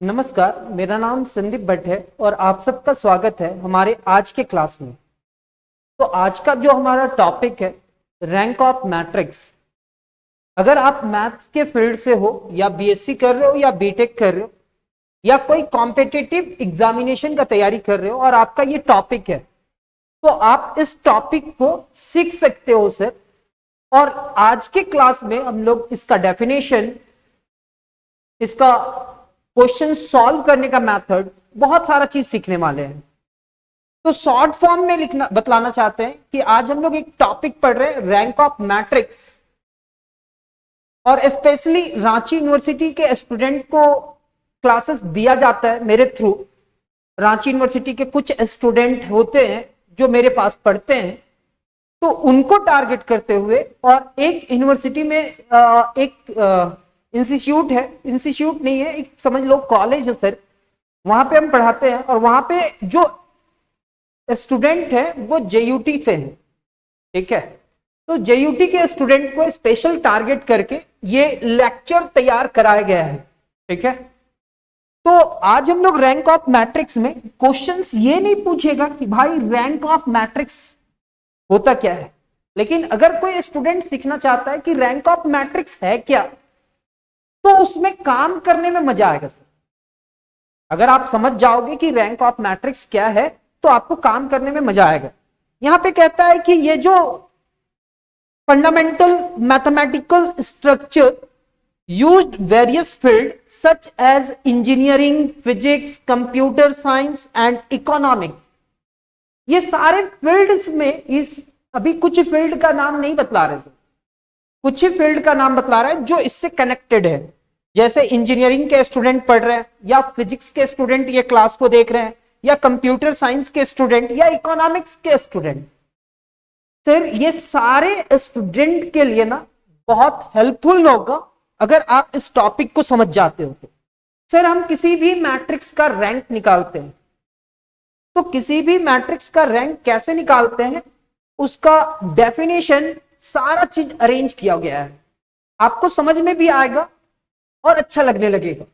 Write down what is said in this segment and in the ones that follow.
नमस्कार, मेरा नाम संदीप भट्ट है और आप सबका स्वागत है हमारे आज के क्लास में। तो आज का जो हमारा टॉपिक है रैंक ऑफ मैट्रिक्स। अगर आप मैथ्स के फील्ड से हो या बीएससी कर रहे हो या बीटेक कर रहे हो या कोई कॉम्पिटिटिव एग्जामिनेशन का तैयारी कर रहे हो और आपका ये टॉपिक है तो आप इस टॉपिक को सीख सकते हो सर। और आज के क्लास में हम लोग इसका डेफिनेशन, इसका क्वेश्चन सॉल्व करने का मेथड, बहुत सारा चीज सीखने वाले हैं। तो शॉर्ट फॉर्म में लिखना बतलाना चाहते हैं कि आज हम लोग एक टॉपिक पढ़ रहे हैं रैंक ऑफ मैट्रिक्स, और स्पेशली रांची यूनिवर्सिटी के स्टूडेंट को क्लासेस दिया जाता है मेरे थ्रू। रांची यूनिवर्सिटी के कुछ स्टूडेंट होते हैं जो मेरे पास पढ़ते हैं, तो उनको टारगेट करते हुए, और एक यूनिवर्सिटी में एक इंस्टीट्यूट है, इंस्टीट्यूट नहीं है, एक समझ लो कॉलेज है सर, वहां पे हम पढ़ाते हैं। और वहां पे जो स्टूडेंट है वो जेयूटी से है, ठीक है। तो जेयूटी के स्टूडेंट को स्पेशल टारगेट करके ये लेक्चर तैयार कराया गया है, ठीक है। तो आज हम लोग रैंक ऑफ मैट्रिक्स में क्वेश्चंस ये नहीं पूछेगा कि भाई रैंक ऑफ मैट्रिक्स होता क्या है, लेकिन अगर कोई स्टूडेंट सीखना चाहता है कि रैंक ऑफ मैट्रिक्स है क्या, तो उसमें काम करने में मजा आएगा सर। अगर आप समझ जाओगे कि रैंक ऑफ मैट्रिक्स क्या है तो आपको काम करने में मजा आएगा। यहां पे कहता है कि ये जो fundamental mathematical structure used various field such as engineering, physics, computer science and economics, ये सारे फील्ड्स में, इस अभी कुछ फील्ड का नाम नहीं बतला रहे सर, कुछ ही फील्ड का नाम बतला रहा है जो इससे कनेक्टेड है। जैसे इंजीनियरिंग के स्टूडेंट पढ़ रहे हैं, या फिजिक्स के स्टूडेंट ये क्लास को देख रहे हैं, या कंप्यूटर साइंस के स्टूडेंट, या इकोनॉमिक्स के स्टूडेंट। सर ये सारे स्टूडेंट के लिए ना बहुत हेल्पफुल होगा अगर आप इस टॉपिक को समझ जाते हो। सर हम किसी भी मैट्रिक्स का रैंक निकालते हैं, तो किसी भी मैट्रिक्स का रैंक कैसे निकालते हैं, उसका डेफिनेशन, सारा चीज अरेंज किया गया है। आपको समझ में भी आएगा और अच्छा लगने लगेगा।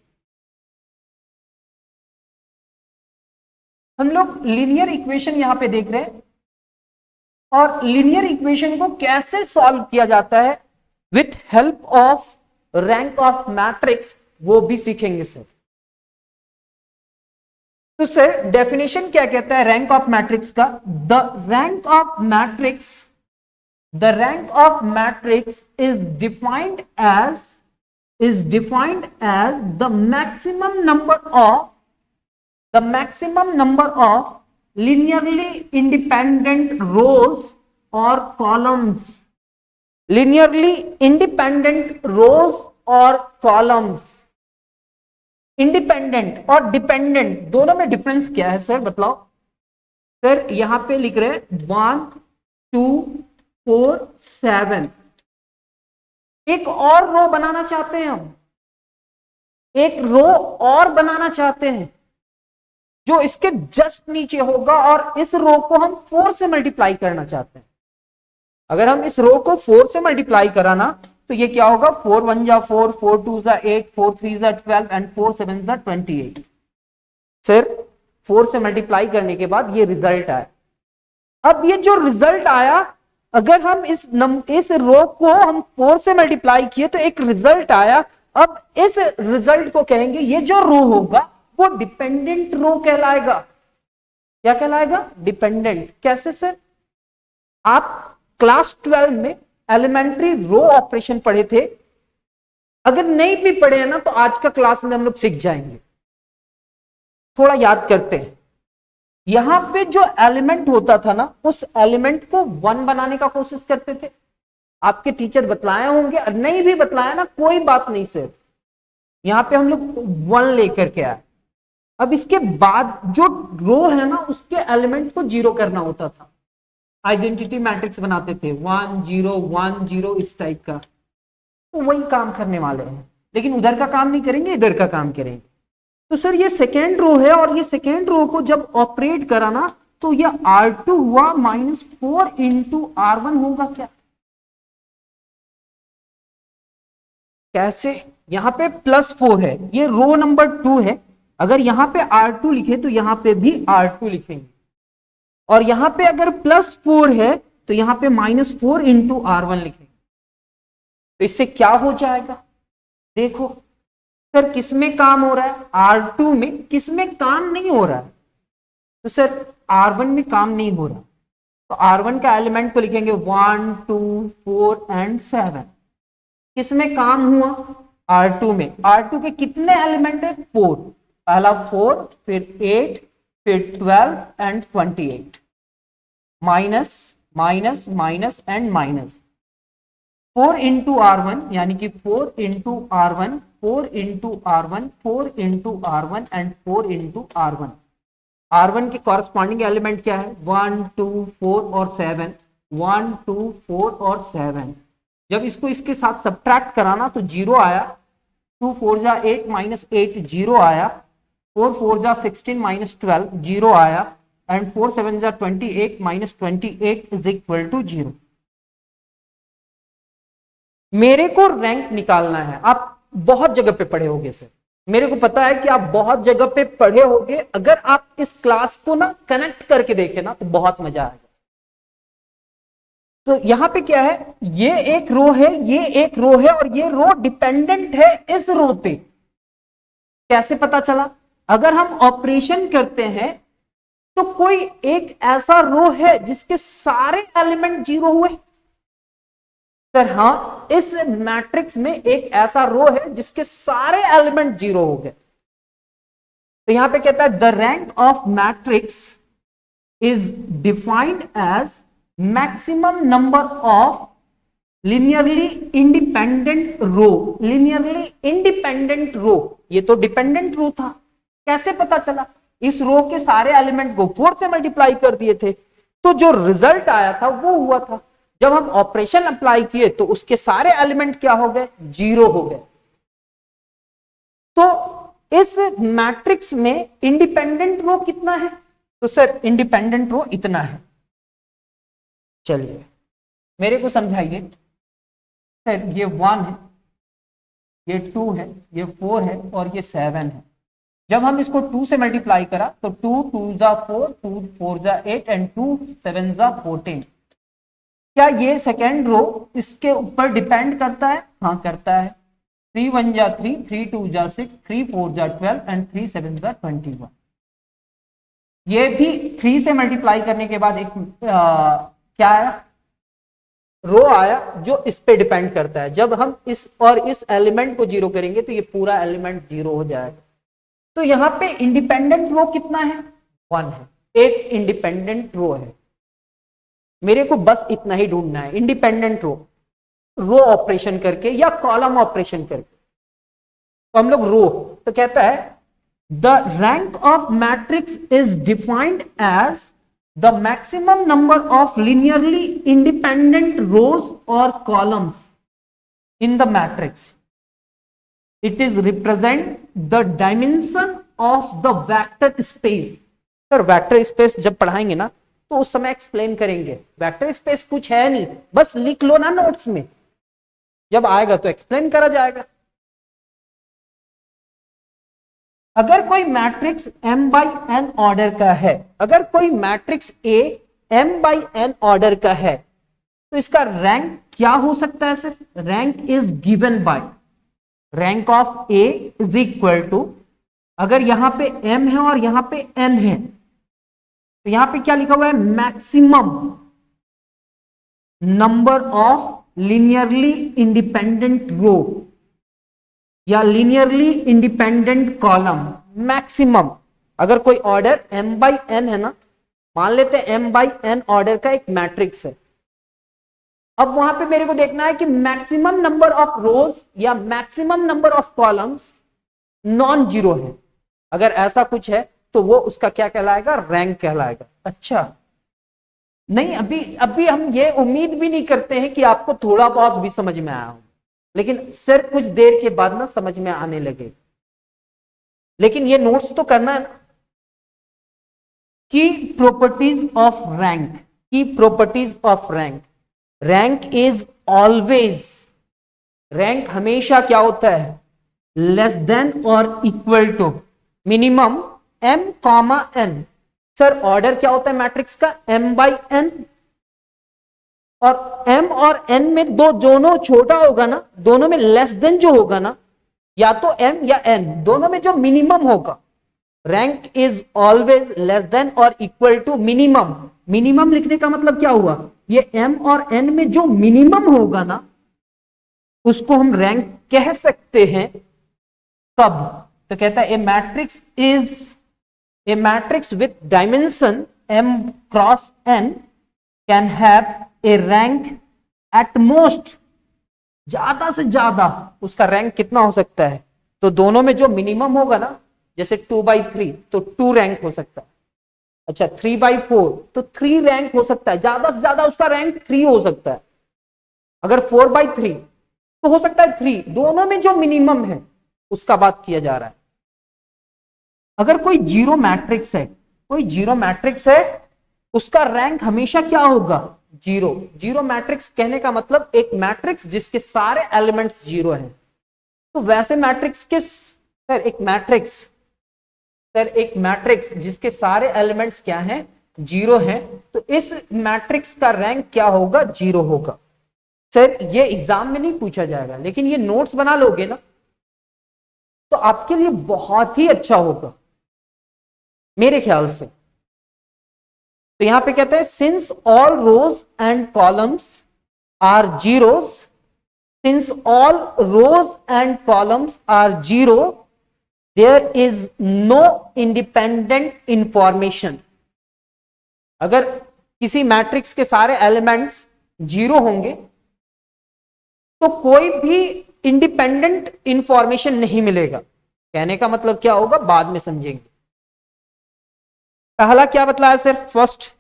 हम लोग लीनियर इक्वेशन यहां पे देख रहे हैं, और लीनियर इक्वेशन को कैसे सॉल्व किया जाता है with help of rank of matrix, वो भी सीखेंगे सर। तो सर डेफिनेशन क्या कहता है रैंक ऑफ मैट्रिक्स का? The rank of matrix, the rank of matrix is defined as the maximum number of linearly independent rows or columns, linearly independent rows or columns। Independent और dependent दोनों में difference क्या है sir, बतलाओ। Sir यहां पे लिख रहे हैं 1 2 4 7। एक और रो बनाना चाहते हैं हम, एक रो और बनाना चाहते हैं जो इसके जस्ट नीचे होगा, और इस रो को हम 4 से मल्टीप्लाई करना चाहते हैं। अगर हम इस रो को 4 से मल्टीप्लाई कराना तो ये क्या होगा, 4 1 जा 4, 4 2 जा 8, 4 3 जा 12 एंड 4 7 जा 28। सर 4 से मल्टीप्लाई करने के बाद ये रिजल्ट आया। अब ये जो रिजल्ट आया, अगर हम इस रो को हम 4 से मल्टीप्लाई किए तो एक रिजल्ट आया। अब इस रिजल्ट को कहेंगे, ये जो रो होगा वो डिपेंडेंट रो कहलाएगा। क्या कहलाएगा? डिपेंडेंट। कैसे सर? आप क्लास 12 में एलिमेंट्री रो ऑपरेशन पढ़े थे, अगर नहीं भी पढ़े हैं ना तो आज का क्लास में हम लोग सीख जाएंगे। थोड़ा याद करते हैं। यहां पे जो एलिमेंट होता था ना, उस एलिमेंट को 1 बनाने का कोशिश करते थे। आपके टीचर बतलाए होंगे, और नहीं भी बतलाया ना कोई बात नहीं सर, यहां पे हम लोग 1 लेकर के आए। अब इसके बाद जो रो है ना, उसके एलिमेंट को 0 करना होता था। आइडेंटिटी मैट्रिक्स बनाते थे 1 0 1 0 इस टाइप का। तो वही काम करने वाले हैं, लेकिन उधर का काम नहीं करेंगे, इधर का काम करेंगे। तो सर ये सेकेंड रो है, और ये सेकेंड रो को जब ऑपरेट करा ना तो ये R2 हुआ -4 इंटू R1 होगा क्या? कैसे? यहां पे +4 है, ये रो नंबर 2 है, अगर यहां पे R2 लिखे तो यहां पे भी R2 लिखेंगे, और यहां पे अगर +4 है तो यहां पे -4 इंटू R1 लिखेंगे। तो इससे क्या हो जाएगा, देखो सर किसमें काम हो रहा है, R2 में, किसमें काम नहीं हो रहा है, तो सर R1 में काम नहीं हो रहा, तो R1 का एलिमेंट को लिखेंगे 1 2 4 एंड 7। किसमें काम हुआ, R2 में। R2 के कितने एलिमेंट है, 4, पहला 4, फिर 8, फिर 12 and 28, minus minus minus and minus, 4 into R1 यानी कि 4 into R1, 4 into R1, 4 into R1 and 4 into R1। R1 के कॉरस्पॉन्डिंग एलिमेंट क्या है, 1 2 4 और 7, 1 2 4 और 7। जब इसको इसके साथ सब्ट्रैक्ट कराना तो 0 आया, 2 4 जा 8 -8 0 आया, 4 4 जा 16 -12 0 आया, एंड 4 7 जा 28 -28 इज इक्वल टू 0। मेरे को रैंक निकालना है। आप बहुत जगह पे पढ़े होंगे सर, मेरे को पता है कि आप बहुत जगह पे पढ़े होंगे। अगर आप इस क्लास को ना कनेक्ट करके देखें ना तो बहुत मजा आएगा। तो यहां पे क्या है, ये एक रो है, ये एक रो है, और ये रो डिपेंडेंट है इस रो पे। कैसे पता चला, अगर हम ऑपरेशन करते हैं तो कोई एक ऐसा रो है जिसके सारे एलिमेंट 0 हुए, सर हाँ, इस मैट्रिक्स में एक ऐसा रो है जिसके सारे एलिमेंट 0 हो गए। तो यहां पे कहता है the rank of matrix is defined as maximum number of linearly independent row. Linearly independent row, ये तो डिपेंडेंट रो था, कैसे पता चला, इस रो के सारे एलिमेंट को 4 से मल्टीप्लाई कर दिए थे, तो जो रिजल्ट आया था वो हुआ था। जब हम ऑपरेशन अप्लाई किए तो उसके सारे एलिमेंट क्या हो गए, 0 हो गए। तो इस मैट्रिक्स में इंडिपेंडेंट रो कितना है, तो सर इंडिपेंडेंट रो इतना है। चलिए मेरे को समझाइए, सर ये 1 है, ये 2 है, ये 4 है और ये 7 है। जब हम इसको 2 से मल्टीप्लाई करा तो 2 2 जा 4, 2 4 जा 8 एंड 2 7 जा 14। क्या ये सेकेंड रो इसके ऊपर डिपेंड करता है, हाँ करता है। 3 1 जा 3, 3 2 जा 6, 3 4 जा 12 एंड 3 7 जा 21। ये भी 3 से मल्टीप्लाई करने के बाद एक क्या आया, रो आया जो इस पे डिपेंड करता है। जब हम इस और इस एलिमेंट को 0 करेंगे तो ये पूरा एलिमेंट 0 हो जाएगा। तो यहां पे इंडिपेंडेंट रो कितना है, 1 है, एक इंडिपेंडेंट रो है। मेरे को बस इतना ही ढूंढना है, इंडिपेंडेंट रो ऑपरेशन करके या कॉलम ऑपरेशन करके। तो हम लोग रो, तो कहता है the rank of matrix is defined as the maximum number of linearly independent rows or columns in the matrix. It is represent the dimension of the vector space. Sir vector space जब पढ़ाएंगे ना तो उस समय explain करेंगे। Vector space कुछ है नहीं, बस लिख लो ना नोट्स में, जब आएगा तो एक्सप्लेन करा जाएगा। अगर कोई मैट्रिक्स m/n ऑर्डर का है, अगर कोई मैट्रिक्स A m/n ऑर्डर का है तो इसका रैंक क्या हो सकता है sir, rank is given by rank of A is equal to, अगर यहां पे m है और यहां पे n है तो यहां पे क्या लिखा हुआ है, maximum number of linearly independent row या लिनियरली इंडिपेंडेंट कॉलम। मैक्सिमम, अगर कोई ऑर्डर m/n है ना, मान लेते हैं m/n ऑर्डर का एक मैट्रिक्स है। अब वहां पे मेरे को देखना है कि मैक्सिमम नंबर ऑफ रोज या maximum number of columns non zero है। अगर ऐसा कुछ है तो वो उसका क्या कहलाएगा, रैंक कहलाएगा। अच्छा नहीं, अभी हम ये उम्मीद भी नहीं करते हैं कि आपको थोड़ा बहुत भी समझ में आया हो, लेकिन सिर्फ कुछ देर के बाद ना समझ में आने लगे। लेकिन ये नोट्स तो करना है ना। की प्रॉपर्टीज ऑफ रैंक, की properties of rank, rank is always, rank हमेशा क्या होता है, लेस देन और equal to, minimum m comma n। Sir order क्या होता है मैट्रिक्स का? m बाई n, और m और n में दोनों छोटा होगा ना, दोनों में लेस देन जो होगा ना, या तो m या n, दोनों में जो मिनिमम होगा, rank is always less than और इक्वल टू मिनिमम। मिनिमम लिखने का मतलब क्या हुआ? ये m और n में जो मिनिमम होगा ना, उसको हम रैंक कह सकते हैं। कब? तो कहता है a matrix is a matrix with dimension m cross n can have a rank at most, ज्यादा से ज्यादा उसका रैंक कितना हो सकता है? तो दोनों में जो मिनिमम होगा ना, जैसे 2/3 तो 2 रैंक हो सकता है। अच्छा 3/4 तो 3 रैंक हो सकता है, ज्यादा से ज्यादा उसका रैंक 3 हो सकता है। अगर 4/3 तो हो सकता है 3, दोनों में जो मिनिमम है उसका बात किया जा रहा है। अगर कोई जीरो मैट्रिक्स है, कोई जीरो मैट्रिक्स है, उसका रैंक हमेशा क्या होगा? जीरो। जीरो मैट्रिक्स कहने का मतलब एक मैट्रिक्स जिसके सारे एलिमेंट्स जीरो हैं। तो वैसे मैट्रिक्स के सर एक मैट्रिक्स जिसके सारे एलिमेंट्स क्या हैं? जीरो हैं, तो इस मैट्रिक्स का रैंक क्या होगा? जीरो होगा। सर ये एग्जाम में नहीं पूछा जाएगा, लेकिन ये नोट्स बना लोगे ना तो आपके लिए बहुत ही अच्छा होगा मेरे ख्याल से। तो यहां पे कहते हैं since all rows and columns are zeros, since all rows and columns are zero, there is no independent information. अगर किसी मैट्रिक्स के सारे एलिमेंट्स जीरो होंगे तो कोई भी इंडिपेंडेंट इंफॉर्मेशन नहीं मिलेगा। कहने का मतलब क्या होगा बाद में समझेंगे। पहला क्या बतलाया सर? फर्स्ट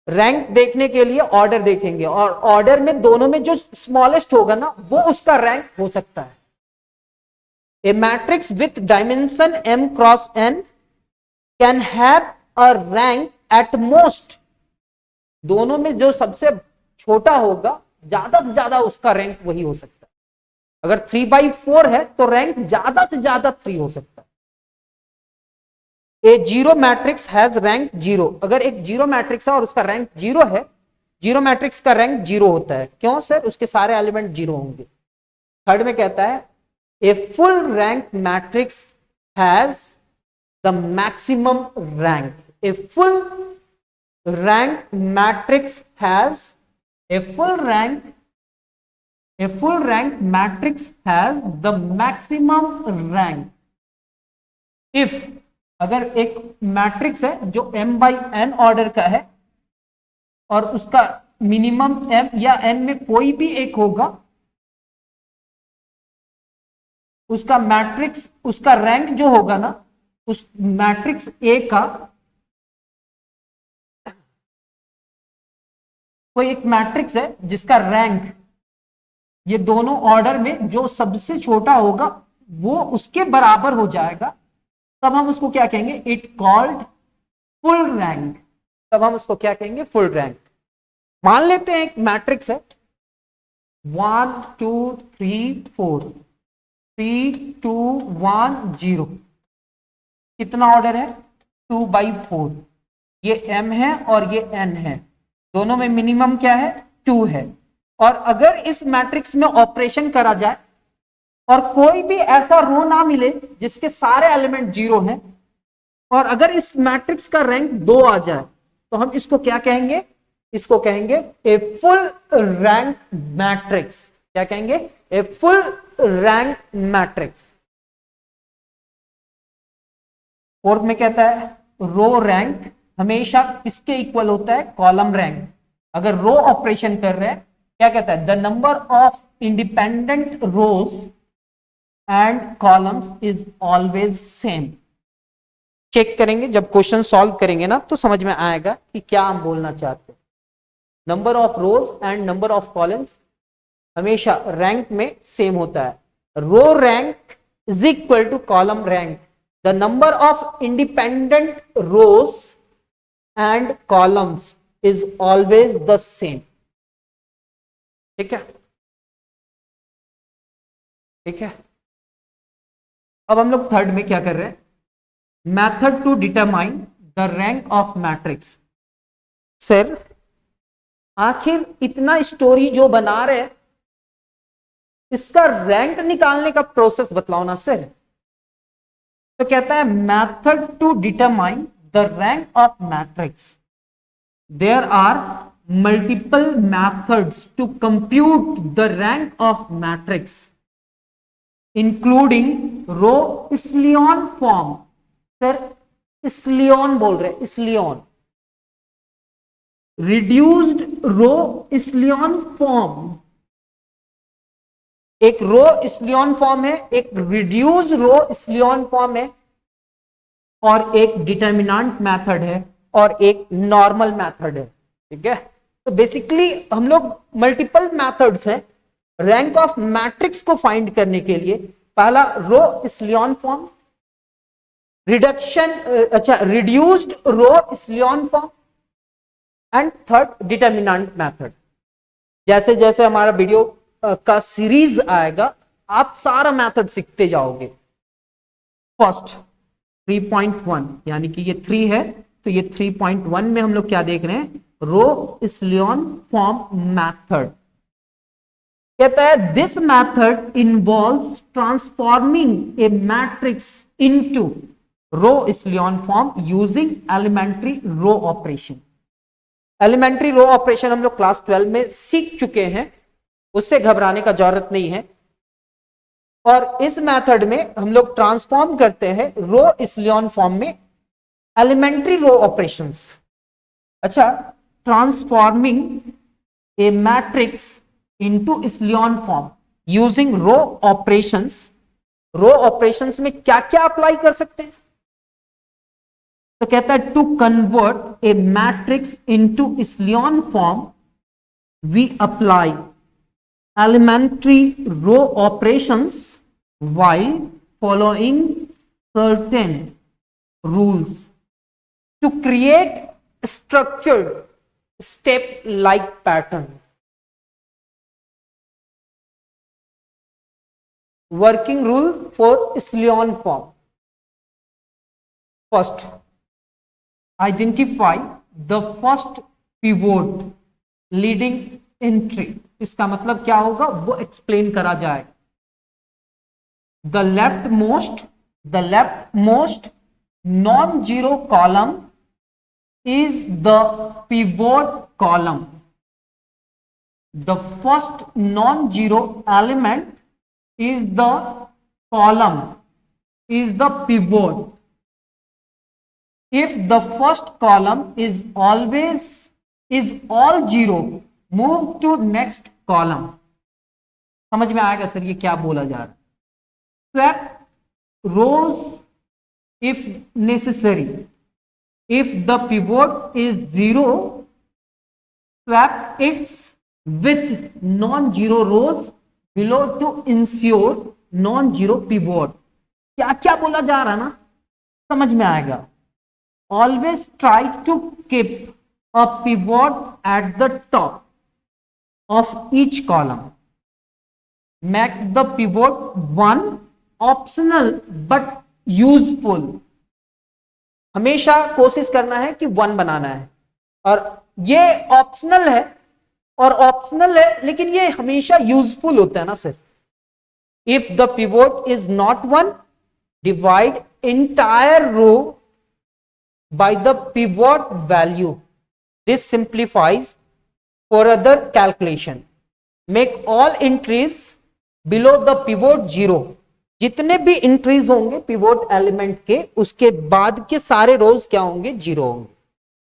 रैंक देखने के लिए ऑर्डर देखेंगे, और ऑर्डर में दोनों में जो स्मॉलेस्ट होगा ना वो उसका रैंक हो सकता है। A matrix with dimension m cross n can have a rank at most, दोनों में जो सबसे छोटा होगा ज्यादा से ज्यादा उसका रैंक वही हो सकता है। अगर 3/4 है तो रैंक ज्यादा से ज्यादा 3 हो सकता है। A zero matrix has rank zero, अगर एक जीरो मैट्रिक्स है और उसका रैंक जीरो है, जीरो मैट्रिक्स का रैंक जीरो होता है। क्यों सर? उसके सारे एलिमेंट जीरो होंगे। थर्ड में कहता है a full rank matrix has the maximum rank, a full rank matrix has a full rank matrix has the maximum rank if, अगर एक मैट्रिक्स है जो m/n ऑर्डर का है और उसका मिनिमम m या n में कोई भी एक होगा, उसका मैट्रिक्स, उसका रैंक जो होगा ना, उस मैट्रिक्स A का, कोई एक मैट्रिक्स है जिसका रैंक ये दोनों ऑर्डर में जो सबसे छोटा होगा वो उसके बराबर हो जाएगा, तब हम उसको क्या कहेंगे? It called full rank. तब हम उसको क्या कहेंगे? Full rank. मान लेते हैं एक मैट्रिक्स है 1 2 3 4 3 2 1 0, कितना ऑर्डर है? 2/4। ये m है और ये n है, दोनों में मिनिमम क्या है? 2 है। और अगर इस मैट्रिक्स में ऑपरेशन करा जाए और कोई भी ऐसा रो ना मिले जिसके सारे एलिमेंट जीरो हैं, और अगर इस मैट्रिक्स का रैंक 2 आ जाए, तो हम इसको क्या कहेंगे? इसको कहेंगे ए फुल रैंक मैट्रिक्स। क्या कहेंगे? ए फुल रैंक मैट्रिक्स। फोर्थ में कहता है रो रैंक हमेशा किसके इक्वल होता है? Column rank. अगर रो ऑपरेशन कर रहे हैं, क्या कहता है? The number of independent rows and columns is always same. Check करेंगे जब क्वेश्चन सॉल्व करेंगे ना, तो समझ में आएगा कि क्या हम बोलना चाहते हैं। Number of rows and number of columns हमेशा रैंक में सेम होता है। Row rank is equal to column rank. The number of independent rows and columns is always the same. ठीक है, ठीक है। अब हम लोग थर्ड में क्या कर रहे हैं, method to determine the rank of matrix. Sir आखिर इतना स्टोरी जो बना रहे हैं, इसका रैंक निकालने का प्रोसेस बतलाओ ना सर। तो कहता है method to determine the rank of matrix, there are multiple methods to compute the rank of matrix including row echelon form। Sir echelon बोल रहे, echelon, reduced row echelon form, एक रो echelon फॉर्म है, एक reduced row echelon form है, और एक determinant method है और एक नॉर्मल मेथड है। ठीक है, तो बेसिकली हम लोग मल्टीपल मेथड्स हैं रैंक ऑफ मैट्रिक्स को फाइंड करने के लिए। पहला row echelon form, reduced row echelon form, and third determinant method. जैसे जैसे हमारा वीडियो का सीरीज आएगा आप सारा मेथड सीखते जाओगे। फर्स्ट 3.1 यानी कि ये 3 है, तो ये 3.1 में हम लोग क्या देख रहे हैं, रो echelon फॉर्म मेथड। कहता है this method involves transforming a matrix into row echelon form using elementary row operation. Elementary row operation हम लोग क्लास 12 में सीख चुके हैं, उससे घबराने का जरूरत नहीं है। और इस मेथड में हम लोग ट्रांसफॉर्म करते हैं रो echelon फॉर्म में एलिमेंट्री रो ऑपरेशंस। अच्छा, transforming a matrix into echelon form using row operations. Row operations में क्या क्या अप्लाई कर सकते हैं, तो कहता है to convert a matrix into echelon form we apply elementary row operations while following certain rules to create structured step like pattern। working rule for echelon form। first, identify the first pivot leading entry। इसका मतलब क्या होगा वो explain करा जाए। The left most non zero column is the pivot column. The first non zero element is the column is the pivot. If the first column is all zero, move to next column. समझ में आएगा sir ये क्या बोला जा रहा है। Swap rows if necessary, if the pivot is zero swap its with non zero rows below to ensure non zero pivot. क्या क्या बोला जा रहा है ना, समझ में आएगा। Always try to keep a pivot at the top of each column, make the pivot one optional but useful। हमेशा कोशिश करना है कि 1 बनाना है, और ये ऑप्शनल है लेकिन ये हमेशा यूजफुल होता है ना sir. If the pivot is not 1, divide entire row by the pivot value। this simplifies further calculation। make all entries below the pivot 0। जितने भी एंट्रीज होंगे पिवोट एलिमेंट के, उसके बाद के सारे रोज क्या होंगे, 0 होंगे।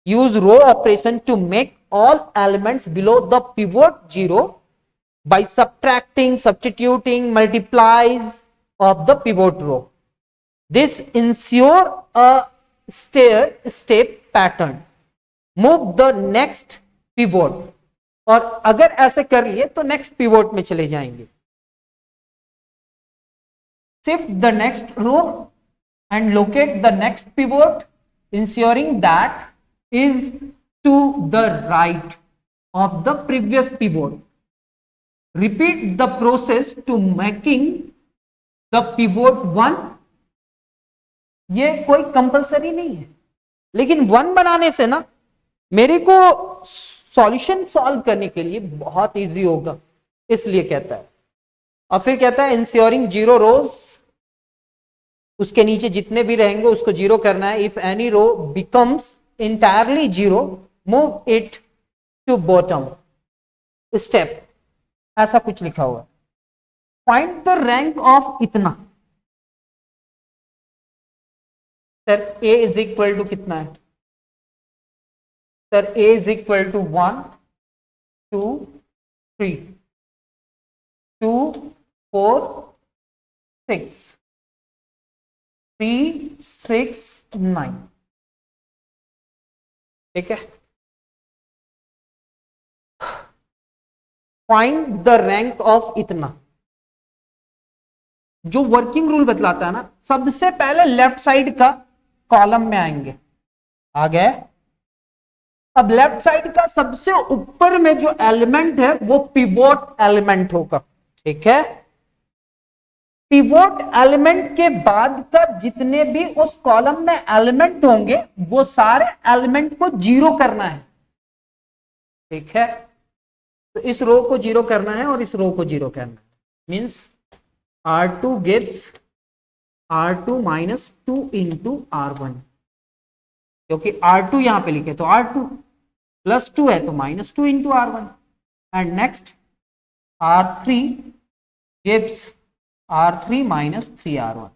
Use row operation to make all elements below the pivot 0 by subtracting, substituting, multiplies of the pivot row। this ensure a step pattern। move the next pivot। और अगर ऐसे कर लिए तो नेक्स्ट पिवोट में चले जाएंगे। Shift the next row and locate the next pivot ensuring that is to the right of the previous pivot. Repeat the process to making the pivot 1 ये कोई कंपलसरी नहीं है, लेकिन 1 बनाने से ना मेरे को सॉल्यूशन सॉल्व करने के लिए बहुत इजी होगा, इसलिए कहता है। और फिर कहता है इंश्योरिंग 0 रोज, उसके नीचे जितने भी रहेंगे उसको 0 करना है। If any row becomes entirely 0 move it to bottom step, ऐसा कुछ लिखा हुआ है। फाइंड द रैंक ऑफ इतना। Sir A is equal to कितना है? Sir A is equal to 1 2 3 2 4 6 3 6 9, ठीक है। फाइंड द रैंक ऑफ इतना। जो वर्किंग रूल बतलाता है ना, सबसे पहले लेफ्ट साइड का कॉलम में आएंगे, आ गए। अब लेफ्ट साइड का सबसे ऊपर में जो एलिमेंट है वो पिवोट एलिमेंट होगा, ठीक है। पिवोट एलिमेंट के बाद का जितने भी उस कॉलम में एलिमेंट होंगे वो सारे एलिमेंट को 0 करना है, ठीक है। तो इस रो को 0 करना है और इस रो को 0 करना है। Means R2 gives R2 minus 2 into R1, क्योंकि R2 यहां पे लिखे तो R2 प्लस 2 है तो -2 into R1। And next R3 gives R3 minus 3R1।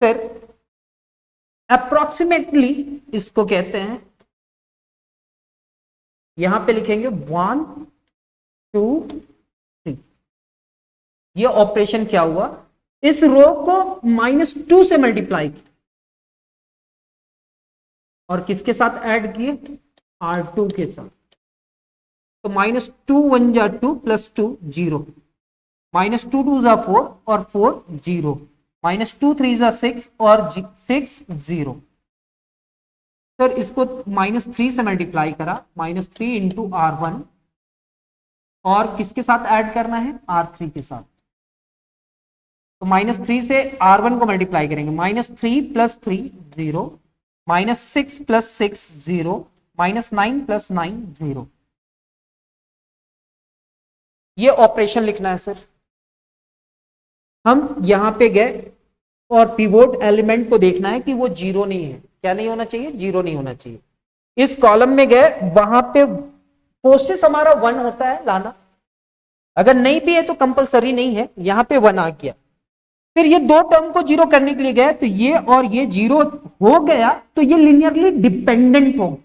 फिर अप्रोक्सीमेटली इसको कहते हैं, यहां पे लिखेंगे 1 2 3। ये ऑपरेशन क्या हुआ, इस रो को -2 से मल्टीप्लाई किया और किसके साथ ऐड किए? R2 के साथ। तो -2 1 जा 2 प्लस 2 0, -2 2 जा 4 और 4 0, -2 3 जा 6 और 6 0। सर इसको -3 से मल्टीप्लाई करा, -3 इंटू R1 और किसके साथ ऐड करना है? R3 के साथ। तो -3 से R1 को मल्टीप्लाई करेंगे, -3 प्लस 3 0, -6 प्लस 6 0, -9 प्लस 9 0। ये ऑपरेशन लिखना है सर। हम यहां पे गए और पिवोट एलिमेंट को देखना है कि वो 0 नहीं है। क्या नहीं होना चाहिए? 0 नहीं होना चाहिए। इस कॉलम में गए, वहां पे कोशिश हमारा 1 होता है लाना, अगर नहीं भी है तो कंपलसरी नहीं है, यहां पे 1 आ गया। फिर ये दो टर्म को 0 करने के लिए गए तो ये और ये 0 हो गया, तो ये लिनियरली डिपेंडेंट हो गया।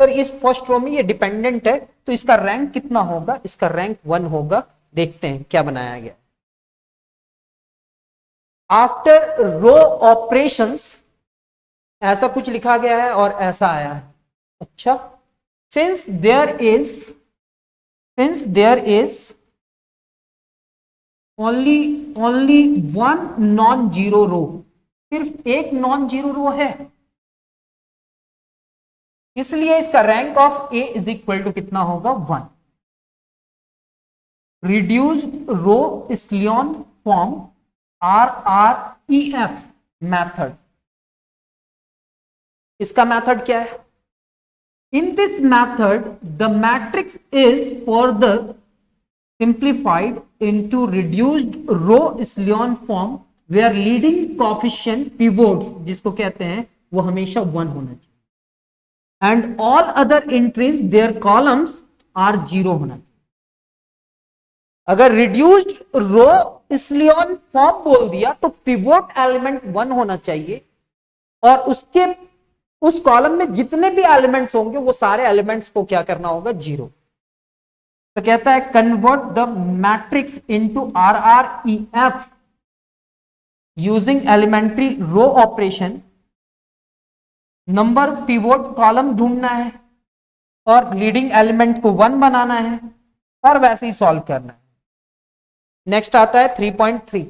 तो इस फर्स्ट रो में ये डिपेंडेंट है, तो इसका रैंक कितना होगा? इसका रैंक 1 होगा। देखते हैं क्या बनाया गया। आफ्टर रो ऑपरेशंस ऐसा कुछ लिखा गया है और ऐसा आया है। अच्छा, since there is only one non zero row, सिर्फ एक नॉन जीरो रो है, इसलिए इसका rank of A is equal to कितना होगा? 1। Reduced row echelon form RREF method. इसका मेथड क्या है? In this method the matrix is further simplified into reduced row echelon form where leading coefficient pivots, जिसको कहते हैं, वो हमेशा 1 होना चाहिए, and all other entries their columns are 0 होना चाहिए। अगर reduced row echelon form बोल दिया तो pivot element 1 होना चाहिए और उसके उस कॉलम में जितने भी एलिमेंट्स होंगे वो सारे एलिमेंट्स को क्या करना होगा? 0। तो कहता है convert the matrix into RREF using elementary row operation. Number pivot column ढूंढना है और लीडिंग एलिमेंट को 1 बनाना है और वैसे ही सॉल्व करना है। नेक्स्ट आता है 3.3।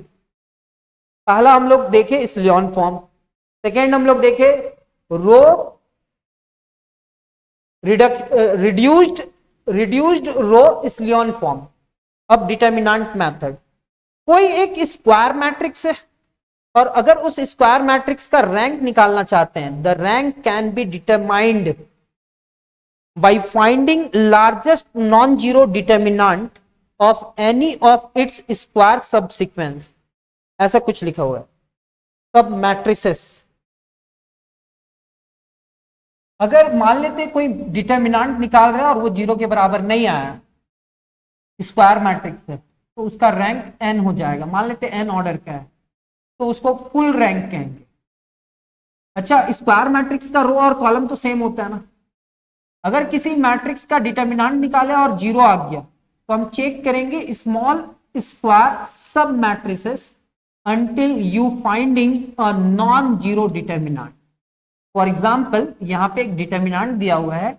पहला हम लोग देखे इस्लियन फॉर्म, सेकेंड हम लोग देखे रो रिड्यूस्ड रो इस्लियन फॉर्म। अब डिटर्मिनेंट मेथड, कोई एक स्क्वायर मैट्रिक्स है, और अगर उस स्क्वायर मैट्रिक्स का रैंक निकालना चाहते हैं, the rank can be determined by finding largest non zero determinant of any of its square subsequence, ऐसा कुछ लिखा हुआ है। सब मैट्रिसेस, अगर मान लेते कोई डिटर्मिनेंट निकाल रहे हैं और वो जीरो के बराबर नहीं आया स्क्वायर मैट्रिक्स है, तो उसका रैंक n हो जाएगा। मान लेते n ऑर्डर का है तो उसको फुल रैंक कहेंगे। अच्छा, स्क्वायर मैट्रिक्स का रो और कॉलम तो सेम होता है ना। अगर किसी मैट्रिक्स का डिटर्मिनेंट निकाले और जीरो आ गया तो हम चेक करेंगे स्मॉल स्क्वायर सब matrices until you finding a non-zero determinant। For example यहां पे एक डिटर्मिनेंट दिया हुआ है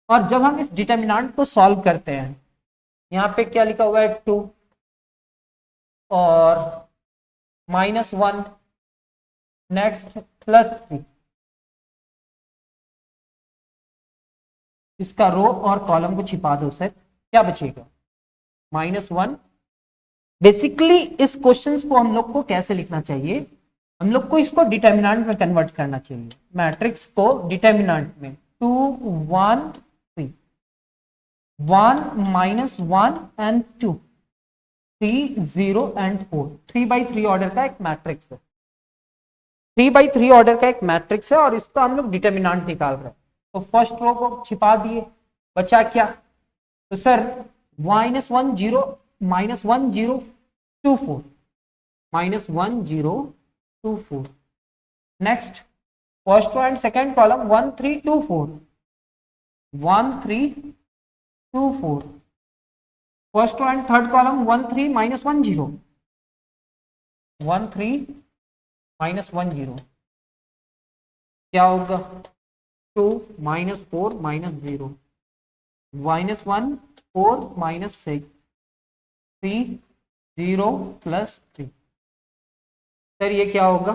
और जब हम इस डिटर्मिनेंट को सॉल्व करते हैं, यहां पे क्या लिखा हुआ है 2 और -1, नेक्स्ट +3, इसका रो और कॉलम को छिपा दो सर, क्या बचेगा -1। बेसिकली इस क्वेश्चन को हम लोग को कैसे लिखना चाहिए, हम लोग को इसको डिटर्मिनेंट में कन्वर्ट करना चाहिए, मैट्रिक्स को डिटर्मिनेंट में 2 1 3, 1 -1 एंड 2, 3 0 एंड 4, 3x3 ऑर्डर का एक मैट्रिक्स है, 3x3 ऑर्डर का एक मैट्रिक्स है और इसका हम लोग डिटर्मिनेंट निकाल रहे हैं। तो फर्स्ट रो को छिपा दिए, बचा क्या, तो sir -1 0 -1 0 2 4, -1 0 2 4, next first row and second column 1 3 2 4, 1 3 2 4, first row and third column 1 3 -1 0, 1 3 -1 0, क्या होगा 2 -4 -0, -1 4 -6 3 0 +3। सर ये क्या होगा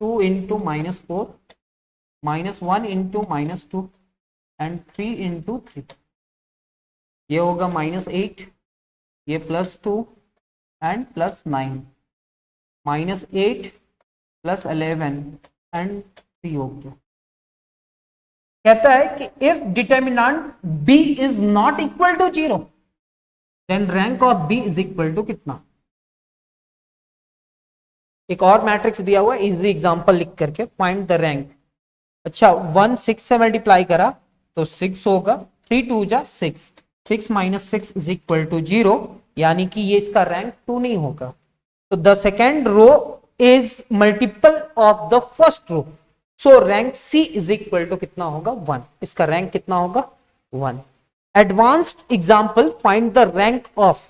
2 × -4 -1 × -2 एंड 3 × 3, ये होगा -8, ये +2 एंड +9, -8 +11 एंड 3 हो गया। कहता है कि if determinant b is not equal to 0 then rank of b is equal to कितना। एक और मैट्रिक्स दिया हुआ है, इजी एग्जांपल लिख करके फाइंड द रैंक। अच्छा 1 6 से मल्टीप्लाई करा तो 6 होगा, 3 2 जा 6, 6 - 6 इज इक्वल टू 0, यानी कि ये इसका रैंक 2 नहीं होगा। तो the second row is multiple of the first row, so rank C is equal to कितना होगा 1, इसका रैंक कितना होगा 1। Advanced example find the rank of,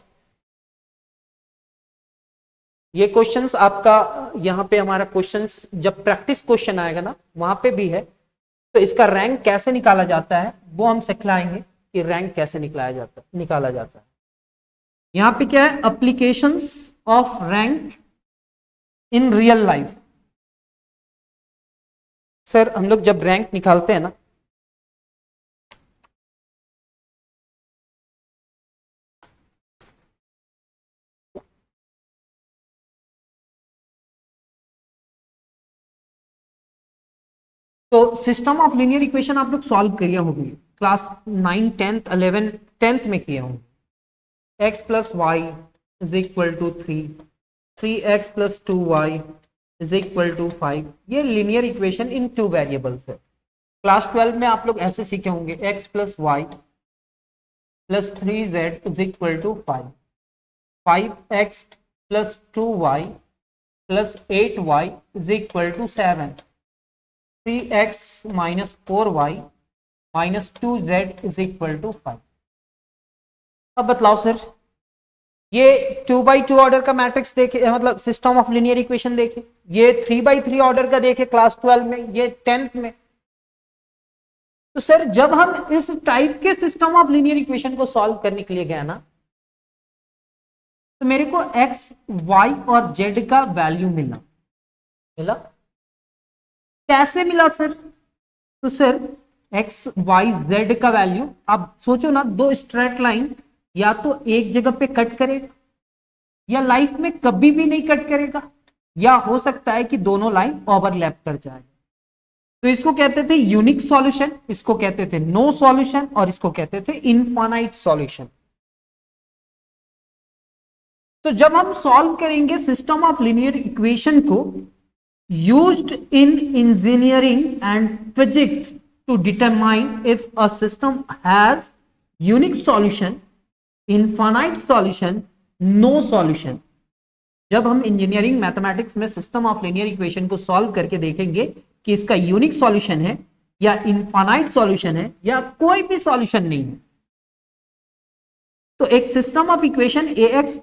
ये क्वेश्चंस आपका यहां पे हमारा क्वेश्चंस जब प्रैक्टिस क्वेश्चन आएगा ना वहां पे भी है, तो इसका रैंक कैसे निकाला जाता है वो हम सिखलाएंगे कि रैंक कैसे निकाला जाता है। यहां पे क्या है, applications of rank in real life. Sir हम लोग जब रैंक निकालते हैं ना, तो सिस्टम ऑफ लीनियर इक्वेशन आप लोग सॉल्व करिए होंगे, क्लास 9 10th 11 10th में किए होंगे। x + y is equal to 3, 3x + 2y is equal to 5, ये लीनियर इक्वेशन इन 2 वेरिएबल्स है। क्लास 12 में आप लोग ऐसे सीखे होंगे x + y + 3z is equal to 5, 5x + 2y + 8y is equal to 7, 3x - 4y - 2z is equal to 5। अब बतलाओ सर, ये 2x2 ऑर्डर का मैट्रिक्स देखे, मतलब सिस्टम ऑफ लीनियर इक्वेशन देखे, ये 3x3 ऑर्डर का देखे क्लास 12 में, ये 10th में। तो सर जब हम इस टाइप के सिस्टम ऑफ लीनियर इक्वेशन को सॉल्व करने के लिए गए ना, तो मेरे को x, y और z का वैल्यू मिला। कैसे मिला सर, तो सर x, y, z का वैल्यू, आप सोचो ना, दो स्ट्रेट लाइन या तो एक जगह पे कट करेगा या लाइफ में कभी भी नहीं कट करेगा, या हो सकता है कि दोनों लाइन ओवरलैप कर जाए। तो इसको कहते थे यूनिक सॉल्यूशन, इसको कहते थे नो सॉल्यूशन, और इसको कहते थे इनफाइनाइट सॉल्यूशन। तो जब हम सॉल्व करेंगे सिस्टम ऑफ लीनियर इक्वेशन को used in engineering and physics to determine if a system has unique solution, infinite solution, no solution। जब हम इंजीनियरिंग मैथमेटिक्स में सिस्टम ऑफ लीनियर इक्वेशन को सॉल्व करके देखेंगे कि इसका यूनिक सॉल्यूशन है या इनफाइनाइट सॉल्यूशन है या कोई भी सॉल्यूशन नहीं है, तो एक system of equation ax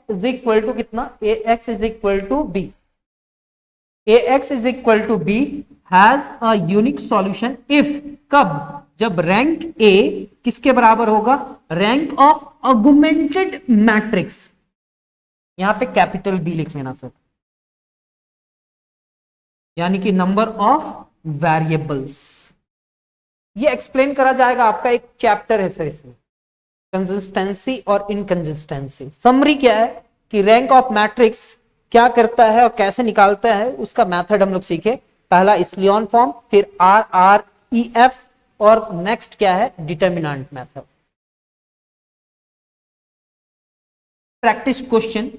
is equal to कितना, ax is equal to b, ax is equal to b has a unique solution if, कब, जब रैंक a किसके बराबर होगा, रैंक ऑफ ऑगमेंटेड मैट्रिक्स, यहां पे कैपिटल B लिख लेना सर, यानी कि नंबर ऑफ वेरिएबल्स। ये एक्सप्लेन करा जाएगा, आपका एक चैप्टर है सर इसमें, कंसिस्टेंसी और इनकंसिस्टेंसी। समरी क्या है कि रैंक ऑफ मैट्रिक्स क्या करता है और कैसे निकालता है, उसका मेथड हम लोग सीखे। पहला इस्लियन फॉर्म, फिर RREF, और नेक्स्ट क्या है, डिटर्मिनेंट मेथड। प्रैक्टिस क्वेश्चन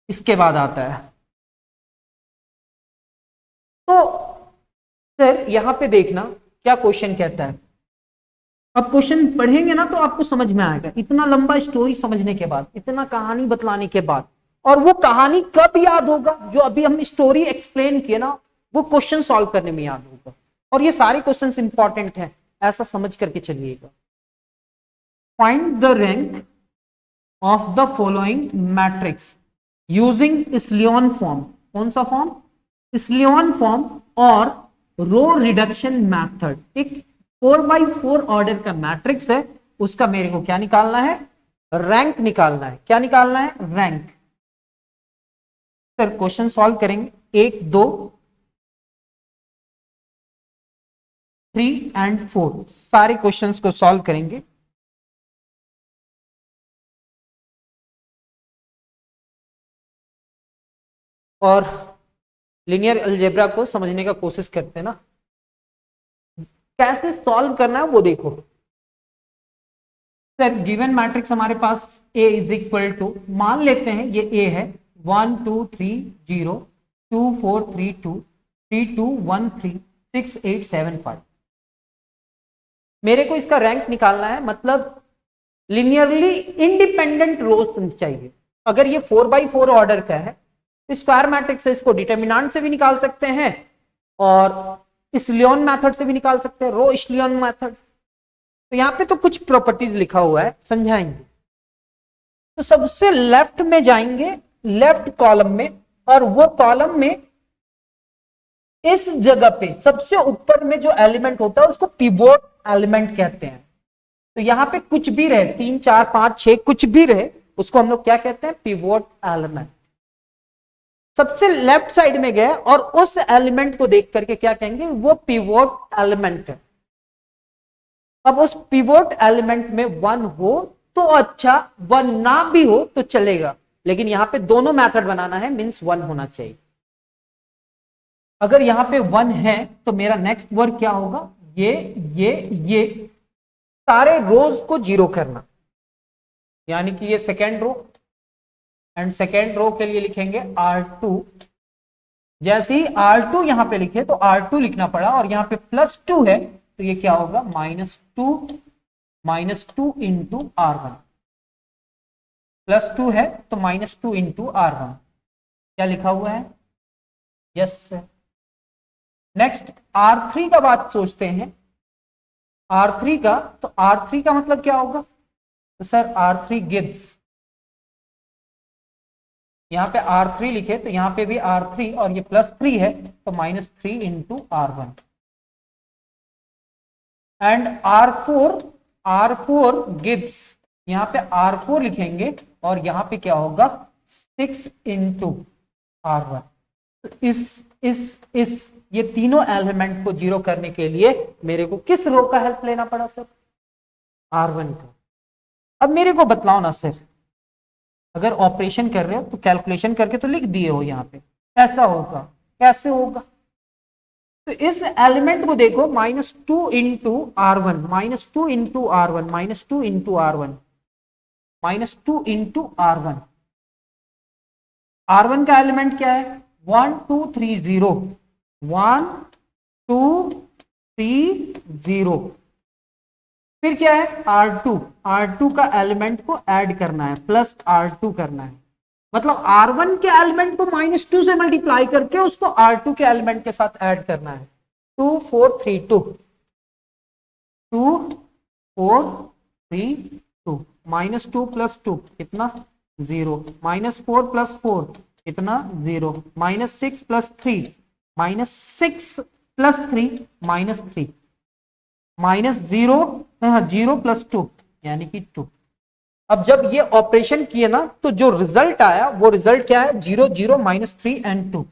इसके बाद आता है। तो सर यहां पे देखना क्या क्वेश्चन कहता है। अब क्वेश्चन पढ़ेंगे ना तो आपको समझ में आएगा, इतना लंबा स्टोरी समझने के बाद, इतना कहानी बतलाने के बाद, और वो कहानी कब याद होगा, जो अभी हम स्टोरी एक्सप्लेन किए ना, वो क्वेश्चन सॉल्व करने में याद होगा। और ये सारे क्वेश्चंस इंपॉर्टेंट हैं, ऐसा समझ करके चलिएगा। Find the rank of the following matrix using echelon form. कौन सा फॉर्म, इस्लियन फॉर्म और रो रिडक्शन मैथड। एक 4x4 ऑर्डर का मैट्रिक्स है, उसका मेरे को क्या निकालना है, रैंक निकालना है। क्या निकालना है, रैंक। सर क्वेश्चन सॉल्व करेंगे, 1, 2, 3 एंड 4 सारे क्वेश्चंस को सॉल्व करेंगे। और लीनियर अलजेब्रा को समझने का कोशिश करते हैं ना, कैसे सॉल्व करना है वो देखो। सर गिवन मैट्रिक्स हमारे पास A इज इक्वल टू, मान लेते हैं ये A है, 1 2 3 0 2 4 3 2 3 2 1 3 6 8 7 5। मेरे को इसका रैंक निकालना है, मतलब लिनियरली इंडिपेंडेंट रोज चाहिए। अगर ये 4x4 ऑर्डर का है तो स्क्वायर मैट्रिक्स से इसको डिटर्मिनेंट से भी निकाल सकते हैं और इस्लियन मेथड से भी निकाल सकते हैं, रो इस्लियन मेथड। तो यहां पे तो कुछ प्रॉपर्टीज लिखा हुआ है, समझाएंगे। तो सबसे लेफ्ट में जाएंगे, लेफ्ट कॉलम में, और वो कॉलम में इस जगह पे सबसे ऊपर में जो एलिमेंट होता है उसको पिवोट एलिमेंट कहते हैं। तो यहां पे कुछ भी रहे, 3 4 5 6 कुछ भी रहे, उसको हम लोग क्या कहते हैं, पिवोट एलिमेंट। सबसे लेफ्ट साइड में गए और उस एलिमेंट को देख करके क्या कहेंगे, वो पिवोट एलिमेंट है। अब उस पिवोट एलिमेंट में 1 हो तो अच्छा, 1 ना भी हो तो चलेगा, लेकिन यहां पे दोनों मेथड बनाना है, मींस 1 होना चाहिए। अगर यहां पे 1 है तो मेरा नेक्स्ट वर्क क्या होगा, ये सारे रोज को 0 करना, यानी कि ये second row, and second row के लिए लिखेंगे R2। जैसे ही R2 यहां पे लिखे तो R2 लिखना पड़ा, और यहां पे +2 है तो ये क्या होगा, -2 इंटू R1। +2 है तो -2 इंटू R1, क्या लिखा हुआ है, यस सर। नेक्स्ट R3 का बात सोचते हैं, R3 का, तो R3 का मतलब क्या होगा, तो सर R3 गिव्स, यहां पे R3 लिखे तो यहां पे भी R3, और ये +3 है तो -3 into R1। And R4 gives, यहां पे R4 लिखेंगे और यहां पे क्या होगा, 6 इंटू R1। तो इस ये तीनों एलिमेंट को 0 करने के लिए मेरे को किस रो का हेल्प लेना पड़ा सर, R1 का। अब मेरे को बतलाओ ना सर, अगर ऑपरेशन कर रहे हो तो कैलकुलेशन करके तो लिख दिए हो यहाँ पे, ऐसा होगा। कैसे होगा? तो इस एलिमेंट को देखो, -2 into R1, -2 into R1, -2 into R1, -2 into R1। R1 का एलिमेंट क्या है? 1 2 3 0, 1 2 3 0। फिर क्या है? R2, R2 का एलिमेंट को ऐड करना है, प्लस R2 करना है। मतलब R1 के एलिमेंट को -2 से मल्टीप्लाई करके उसको R2 के एलिमेंट के साथ ऐड करना है। 2 4 3 2, 2 4 3 2, -2 प्लस 2 कितना? 0, -4 प्लस 4 कितना? 0, -6 प्लस 3, -6 प्लस 3 -3, -0, हाँ 0 प्लस 2 यानी कि 2। अब जब ये ऑपरेशन किए ना तो जो रिजल्ट आया वो रिजल्ट क्या है? 0 0 -3 एंड 2,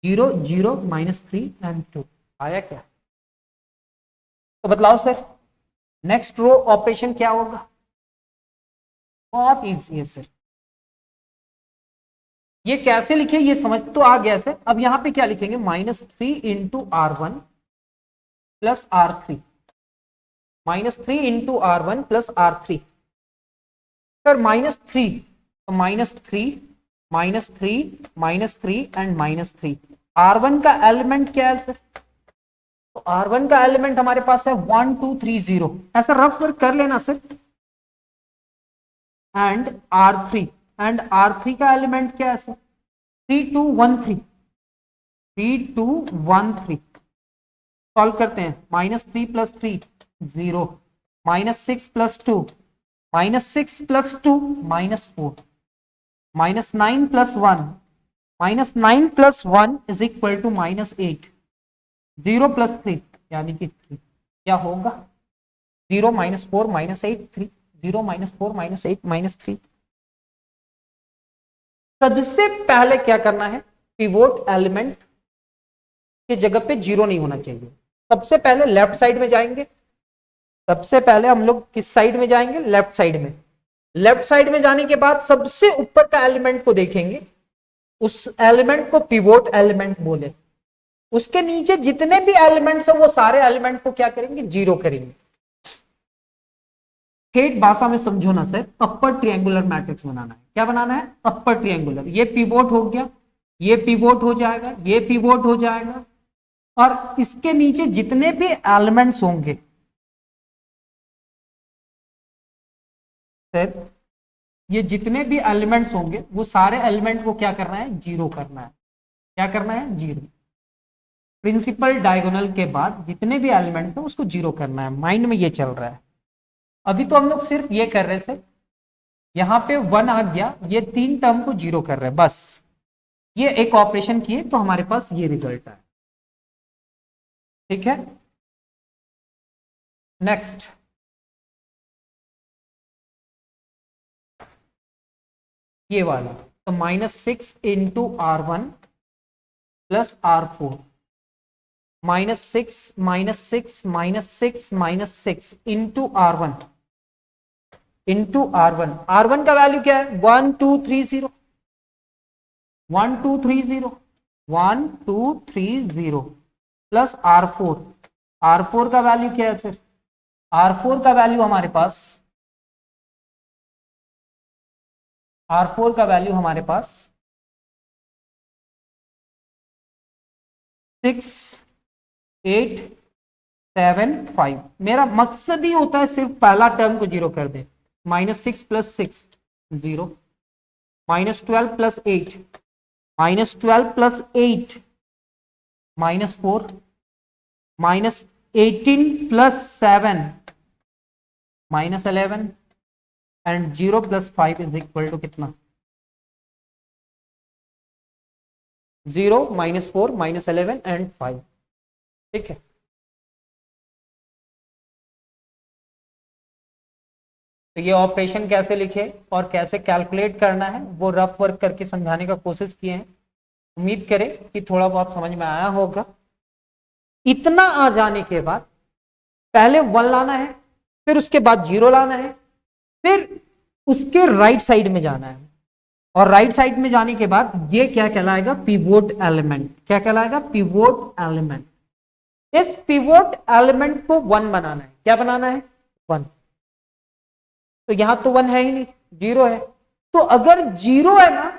0 0 -3 एंड 2 आया क्या? तो बतलाओ सर, नेक्स्ट रो ऑपरेशन क्या होगा? बहुत इजी है सर। ये कैसे लिखे ये समझ तो आ गया सर। अब यहां पे क्या लिखेंगे? -3 into R1 plus R3, -3 into R1 plus R3। Sir -3, तो -3 -3 -3 एंड -3। R1 का एलिमेंट क्या है सर? तो R1 का एलिमेंट हमारे पास है 1 2 3 0, ऐसा रफ वर्क कर लेना sir. And R3, and R3 का एलिमेंट क्या है सर? 3 2 1 3, 3 2 1 3। सॉल्व करते हैं। -3 plus 3 0, -6 plus 2, -6 plus 2 -4, -9 plus 1, -9 plus 1 is equal to -8, 0 plus 3 यानी कि 3। क्या होगा? 0 -4 -8 3, 0 -4 -8 -3। सबसे पहले क्या करना है? पिवोट एलिमेंट की जगह पे 0 नहीं होना चाहिए। सबसे पहले लेफ्ट साइड में जाएंगे। सबसे पहले हम लोग किस साइड में जाएंगे? लेफ्ट साइड में। लेफ्ट साइड में जाने के बाद सबसे ऊपर का एलिमेंट को देखेंगे, उस एलिमेंट को पिवोट एलिमेंट बोले। उसके नीचे जितने भी एलिमेंट्स हैं वो सारे एलिमेंट को क्या करेंगे? 0 करेंगे। ठेठ भाषा में समझो ना सर, अपर ट्रायंगुलर मैट्रिक्स बनाना है। क्या बनाना है? Upper triangular. ये पिवोट हो गया, ये पिवोट हो जाएगा, ये पिवोट हो जाएगा, और इसके नीचे जितने भी एलिमेंट्स होंगे सर, ये जितने भी एलिमेंट्स होंगे वो सारे एलिमेंट को क्या करना है? 0 करना है। क्या करना है? 0। प्रिंसिपल डायगोनल के बाद जितने भी एलिमेंट है उसको 0 करना है। माइंड में ये चल रहा है। अभी तो हम लोग सिर्फ ये कर रहे हैं सर, यहां पे 1 आ गया, ये 3 टर्म को 0 कर रहे हैं बस। ये एक ऑपरेशन किए तो हमारे पास ये रिजल्ट आया। ठीक है, नेक्स्ट ये वाला। तो -6 into R1 plus R4, -6 -6 -6 -6 into R1 into R1। R1 का वैल्यू क्या है? 1 2 3 0, 1 2 3 0, 1 2 3 0 प्लस R4। R4 का वैल्यू क्या है सर? R4 का वैल्यू हमारे पास, R4 का वैल्यू हमारे पास 6 8 7 5। मेरा मकसद ही होता है सिर्फ पहला टर्म को 0 कर दे। -6 plus 6 0, -12 plus 8, -12 plus 8 -4, -18 plus 7 -11, and 0 plus 5 is equal to कितना? 0 -4 -11 एंड 5। ठीक है, तो ये ऑपरेशन कैसे लिखे और कैसे कैलकुलेट करना है वो रफ वर्क करके समझाने का कोशिश किए हैं। उम्मीद करें कि थोड़ा बहुत समझ में आया होगा। इतना आ जाने के बाद पहले 1 लाना है, फिर उसके बाद 0 लाना है, फिर उसके राइट साइड में जाना है। और राइट साइड में जाने के बाद ये क्या कहलाएगा, पिवोट एलिमेंट। क्या कहलाएगा, पिवोट एलिमेंट। इस पिवोट एलिमेंट को 1 बनाना है। क्या बनाना है, 1। तो यहां तो 1 है ही नहीं, 0 है। तो अगर 0 है ना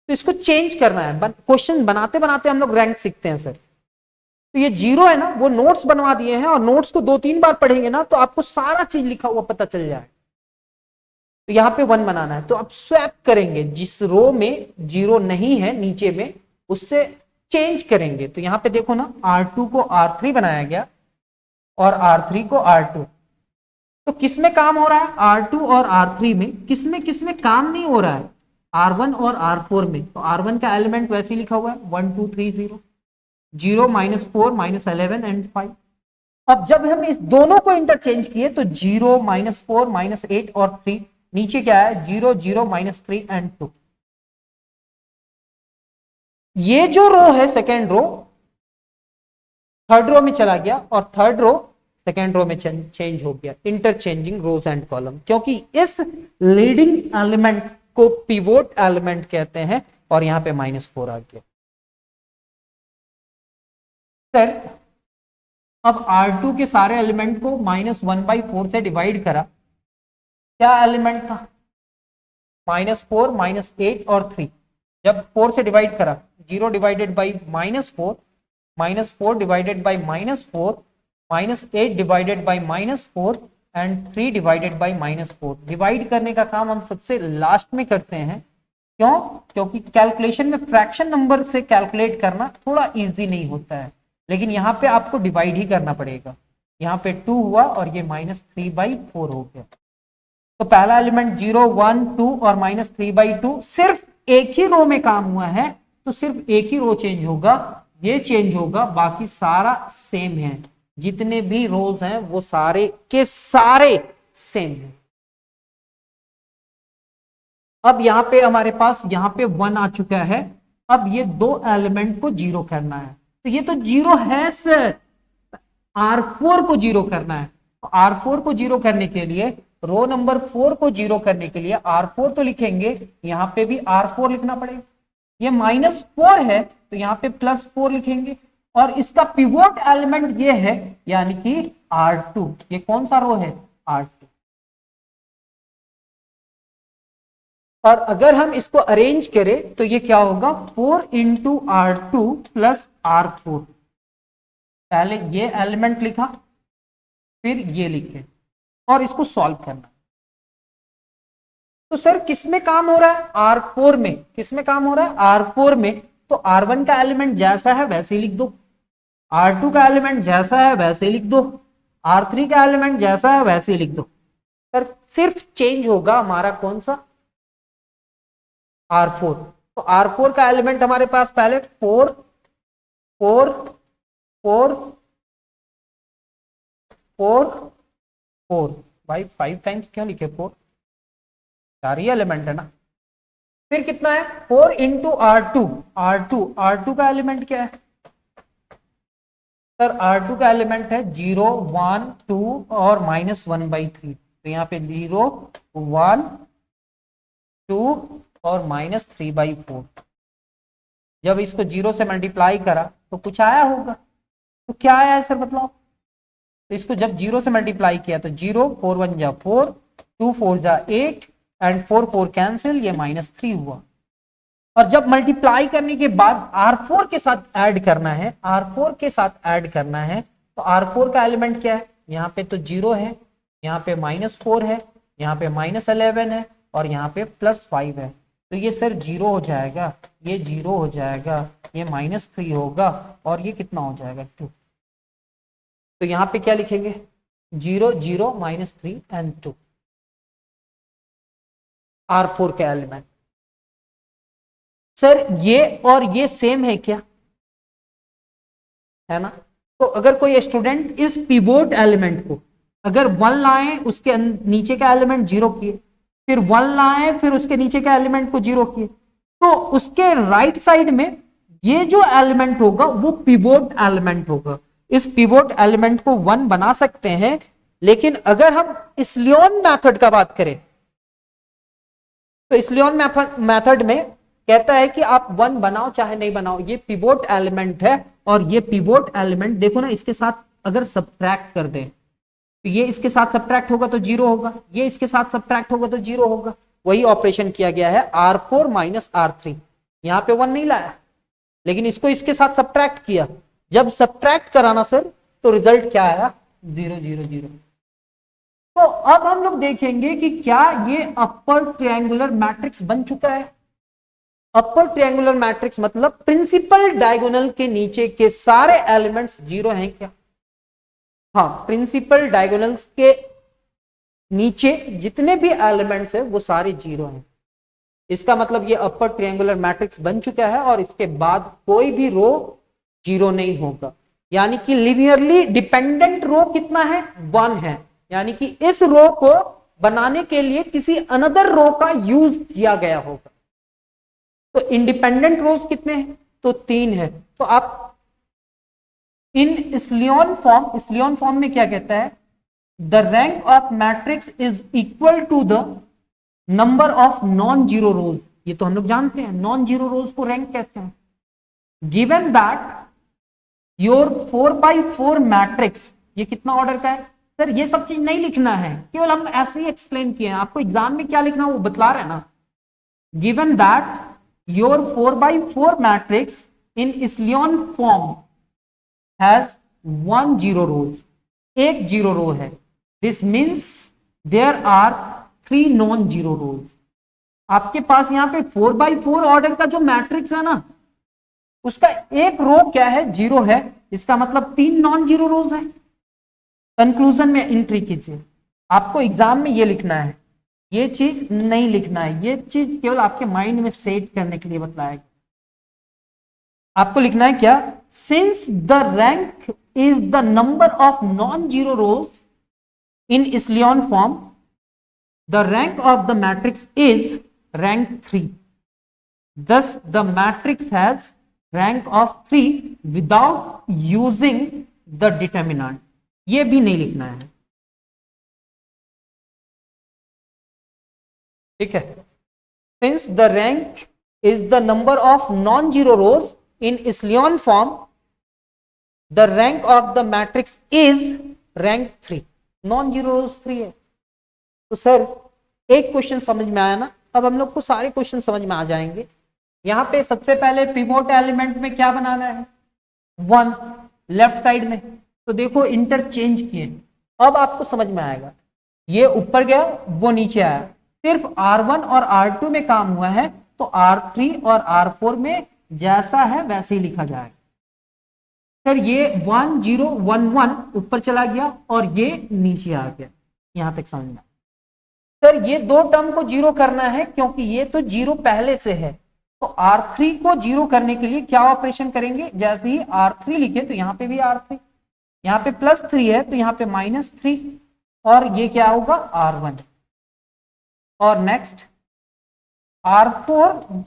तो इसको चेंज करना है। क्वेश्चन बनाते बनाते हम लोग रैंक सीखते हैं सर। तो ये 0 है ना, वो नोट्स बनवा दिए हैं, और नोट्स को 2-3 बार पढ़ेंगे ना तो आपको सारा चीज लिखा हुआ पता चल जाए। तो यहां पे 1 बनाना है, तो आप स्वैप करेंगे, जिस रो में 0 नहीं है नीचे में उससे चेंज करेंगे। तो यहां पे देखो ना, R2 को R3 बनाया गया और R3 को R2। तो किसमें काम हो रहा है, R2 और R3 में। किसमें काम नहीं हो रहा है, R1 और R4 में। तो R1 का एलिमेंट वैसे ही लिखा हुआ है 1 2 3 0, 0 -4 -11 एंड 5। अब जब हम इस दोनों को इंटरचेंज किए तो 0 -4 -8 और 3, नीचे क्या है 0 0 -3 एंड 2। ये जो रो है सेकेंड रो थर्ड रो में चला गया, और थर्ड रो सेकेंड रो में चेंज हो गया। इंटरचेंजिंग रोज एंड कॉलम, क्योंकि इस लीडिंग एलिमेंट को पिवोट एलिमेंट कहते हैं। और यहां पे -4 आ गया। सर अब R2 के सारे एलिमेंट को -1/4 से डिवाइड करा, क्या एलिमेंट था, -4 -8 और 3। जब 4 से डिवाइड करा, 0 divided by -4, -4 divided by -4, -8 divided by -4 and 3 divided by -4। Divide करने का काम हम सबसे लास्ट में करते हैं। क्यों, क्योंकि कैलकुलेशन में फ्रैक्शन नंबर से कैलकुलेट करना थोड़ा इजी नहीं होता है, लेकिन यहाँ पे आपको डिवाइड ही करना पड़ेगा। यहाँ पे 2 हुआ और ये -3/4 हो गया। तो पहला एलिमेंट 0 1 2 और -3/2, सिर्फ एक ही रो में काम हुआ है, तो सिर्फ एक ही रो चेंज होगा, ये चेंज होगा, बाकी सारा सेम है। जितने भी रोज हैं वो सारे के सारे सेम है। अब यहां पे हमारे पास यहां पे 1 आ चुका है। अब ये दो एलिमेंट को 0 करना है। तो ये तो 0 है सर, R4 को 0 करना है। तो R4 को 0 करने के लिए, रो नंबर 4 को 0 करने के लिए R4 तो लिखेंगे, यहां पे भी R4 लिखना पड़ेगा। ये -4 है तो यहां पे +4 लिखेंगे, और इसका पिवोट एलिमेंट ये है, यानी कि R2। ये कौन सा रो है, R2। और अगर हम इसको अरेंज करें तो ये क्या होगा, 4 × R2 + R4। पहले ये एलिमेंट लिखा, फिर ये लिखे, और इसको सॉल्व करना। तो सर किसमें काम हो रहा है, R4 में। किसमें काम हो रहा है, R4 में। तो R1 का एलिमेंट जैसा है वैसे ही लिख दो, R2 का एलिमेंट जैसा है वैसे ही लिख दो, R3 का एलिमेंट जैसा है वैसे ही लिख दो। सर सिर्फ चेंज होगा हमारा कौन सा, R4। तो R4 का एलिमेंट हमारे पास पहले 4 4 4 4 4 भाई 5 टाइम्स क्यों लिखे, 4 चार ही एलिमेंट है ना। फिर कितना है, 4 × R2। R2 का एलिमेंट क्या है सर, R2 का एलिमेंट है 0 1 2 और -1/3। तो यहाँ पे 0 1 2 और -3/4। जब इसको 0 से मल्टीप्लाई करा तो कुछ आया होगा, तो क्या आया है सर बताओ। तो इसको जब 0 से मल्टीप्लाई किया तो 0 4 1 जा 4, 2 4 जा 8 एंड 4 4 कैंसिल, ये -3 हुआ। और जब मल्टीप्लाई करने के बाद R4 के साथ ऐड करना है, R4 के साथ ऐड करना है, तो R4 का एलिमेंट क्या है, यहाँ पे तो 0 है, यहाँ पे -4 है, यहाँ पे -11 है, और यहाँ पे +5 है। तो ये सर 0 हो जाएगा, ये 0 हो जाएगा, ये -3 होगा, और ये कितना हो जाएगा 2। तो यहाँ पे क्या लिखेंगे, 0 0 -3 एंड 2, R4 के एलिमेंट। सर ये और ये सेम है क्या, है ना। तो अगर कोई स्टूडेंट इस पिवोट एलिमेंट को अगर 1 लाए, उसके नीचे का एलिमेंट 0 किए, फिर 1 लाए, फिर उसके नीचे का एलिमेंट को 0 किए, तो उसके राइट साइड में ये जो एलिमेंट होगा वो पिवोट एलिमेंट होगा। इस पिवोट एलिमेंट को 1 बना सकते हैं। लेकिन अगर हम इस लियोन मेथड का बात करें, तो इस्लियन मेथड में कहता है कि आप 1 बनाओ चाहे नहीं बनाओ, ये पिवोट एलिमेंट है, और ये पिवोट एलिमेंट देखो ना, इसके साथ अगर सब्ट्रैक्ट कर दें तो ये इसके साथ सब्ट्रैक्ट होगा तो 0 होगा, ये इसके साथ सब्ट्रैक्ट होगा तो 0 होगा। वही ऑपरेशन किया गया है R4 माइनस R3। यहां पे 1 नहीं लाया, लेकिन इसको इसके साथ सब्ट्रैक्ट किया। जब सब्ट्रैक्ट कराना सर तो रिजल्ट क्या आया? 0 0 0। तो अब हम लोग देखेंगे कि क्या ये अपर ट्रायंगुलर मैट्रिक्स बन चुका है। अपर ट्रायंगुलर मैट्रिक्स मतलब प्रिंसिपल डायगोनल के नीचे के सारे एलिमेंट्स 0 हैं क्या? हाँ, प्रिंसिपल डायगोनल्स के नीचे जितने भी एलिमेंट्स हैं वो सारे 0 हैं। इसका मतलब ये अपर ट्रायंगुलर मैट्रिक्स बन चुका है, और इसके बाद कोई भी रो 0 नहीं होगा। यानी कि लिनियरली डिपेंडेंट रो कितना है? 1 है। यानी कि इस रो को बनाने के लिए किसी अनदर रो का यूज किया गया होगा। तो इंडिपेंडेंट रोज कितने हैं? तो 3 है। तो आप इन इस्लियन फॉर्म में क्या कहता है? The rank of matrix is equal to the number of non zero rows. ये तो हम लोग जानते हैं, नॉन जीरो रोज को रैंक कहते हैं। Given that your 4x4 matrix, ये कितना ऑर्डर का है सर? ये सब चीज नहीं लिखना है, केवल हम ऐसे ही एक्सप्लेन किए हैं। आपको एग्जाम में क्या लिखना है वो बतला रहे हैं ना। Given that your 4x4 matrix in echelon form has 1 0 rows, एक 0 रो है। This means there are 3 non zero rows. आपके पास यहां पे 4x4 ऑर्डर का जो मैट्रिक्स है ना, उसका एक रो क्या है? 0 है। इसका मतलब 3 नॉन जीरो रोज है। कंक्लूजन में एंट्री कीजिए। आपको एग्जाम में ये लिखना है, ये चीज नहीं लिखना है। ये चीज केवल आपके माइंड में सेट करने के लिए बताया गया। आपको लिखना है क्या? Since the rank is the number of non zero rows in echelon form, the rank of the matrix is rank 3। thus the matrix has rank of 3 without using the determinant। ये भी नहीं लिखना है, ठीक है। since the rank is the number of non-zero rows in Isleyon form, the rank of the matrix is rank 3। non-zero rows 3 है। तो sir एक क्वेश्चन समझ में आया ना, अब हम लोग को सारे क्वेश्चन समझ में आ जाएंगे। यहां पे सबसे पहले पिवोट एलिमेंट में क्या बनाना है? 1 लेफ्ट साइड में। तो देखो इंटरचेंज किए, अब आपको समझ में आएगा। ये ऊपर गया, वो नीचे आया। सिर्फ R1 और R2 में काम हुआ है, तो R3 और R4 में जैसा है वैसे ही लिखा जाएगा। सर ये 1 0 1 1 ऊपर चला गया और ये नीचे आ गया, यहां तक समझना। सर ये दो टर्म को 0 करना है क्योंकि ये तो 0 पहले से है, तो R3 को 0 करने के लिए क्या ऑपरेशन करेंगे? जैसे ही R3 लिखे तो यहां पे भी R3, यहां पे +3 है तो यहां पे -3, और ये क्या होगा? R1। और नेक्स्ट R4,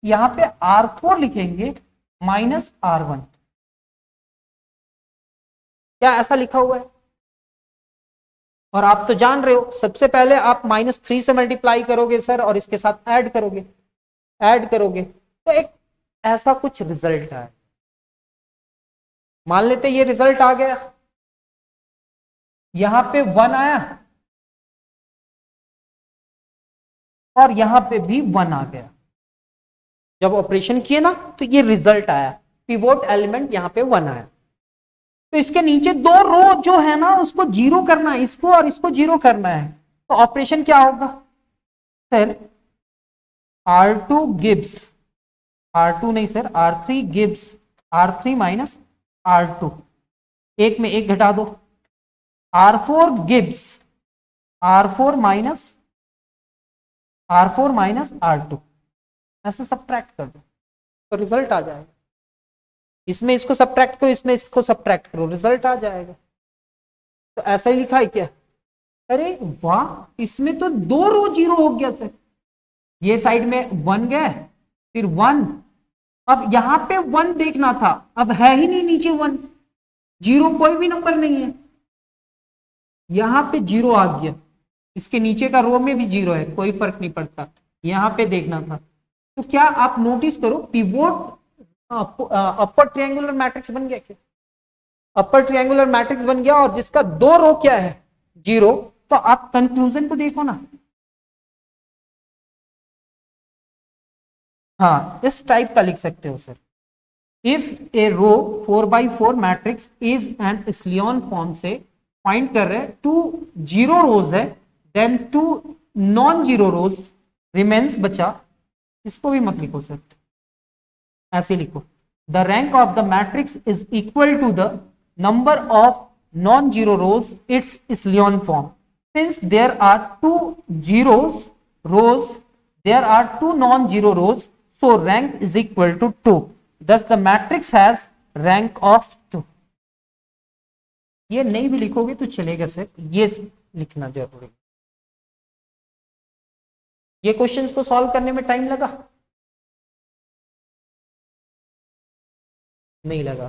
यहां पे R4 लिखेंगे -R1। क्या ऐसा लिखा हुआ है? और आप तो जान रहे हो, सबसे पहले आप -3 से मल्टीप्लाई करोगे सर, और इसके साथ ऐड करोगे तो एक ऐसा कुछ रिजल्ट आए। मान लेते ये रिजल्ट आ गया, यहां पे 1 आया और यहां पे भी 1 आ गया। जब ऑपरेशन किए ना तो ये रिजल्ट आया, पिवोट एलिमेंट यहां पे 1 आया। तो इसके नीचे दो रो जो है ना उसको 0 करना है, इसको और इसको 0 करना है। तो ऑपरेशन क्या होगा? फिर R2 गिव्स, R2 नहीं sir, R3 gives R3 minus R2, एक में एक घटा दो। R4 gives R4 minus R2, ऐसे सब्ट्रैक्ट कर दो तो रिजल्ट आ जाएगा। इसमें इसको सब्ट्रैक्ट करो, इसमें इसको सब्ट्रैक्ट करो, रिजल्ट आ जाएगा। तो ऐसा ही लिखा है क्या? अरे वाह, इसमें तो 2 रो 0 हो गया सर। ये साइड में 1 गए, फिर 1, अब यहां पे 1 देखना था, अब है ही नहीं नीचे 1, 0 कोई भी नंबर नहीं है, यहां पे 0 आ गया। इसके नीचे का रो में भी 0 है, कोई फर्क नहीं पड़ता। यहां पे देखना था। तो क्या आप नोटिस करो पिवोट अपर ट्रायंगुलर मैट्रिक्स बन गया क्या? अपर ट्रायंगुलर मैट्रिक्स बन गया और जिसका दो रो क्या है, जीरो। तो आप कंक्लूजन को देखो ना, हाँ इस टाइप का लिख सकते हो sir. If a row 4x4 matrix is an echelon form से फाइंड कर रहे हैं, 2 जीरो रोज है, then 2 non zero rows remains बचा। इसको भी मत लिखो सर, ऐसे लिखो the rank of the matrix is equal to the number of non zero rows its echelon form. Since there are 2 zeros rows, there are 2 non-zero rows, so rank is equal to 2. Thus the matrix has rank of 2. ये नहीं भी लिखोगे तो चलेगा sir, ये लिखना जरूरी। ये क्वेश्चंस को सॉल्व करने में टाइम लगा? नहीं लगा।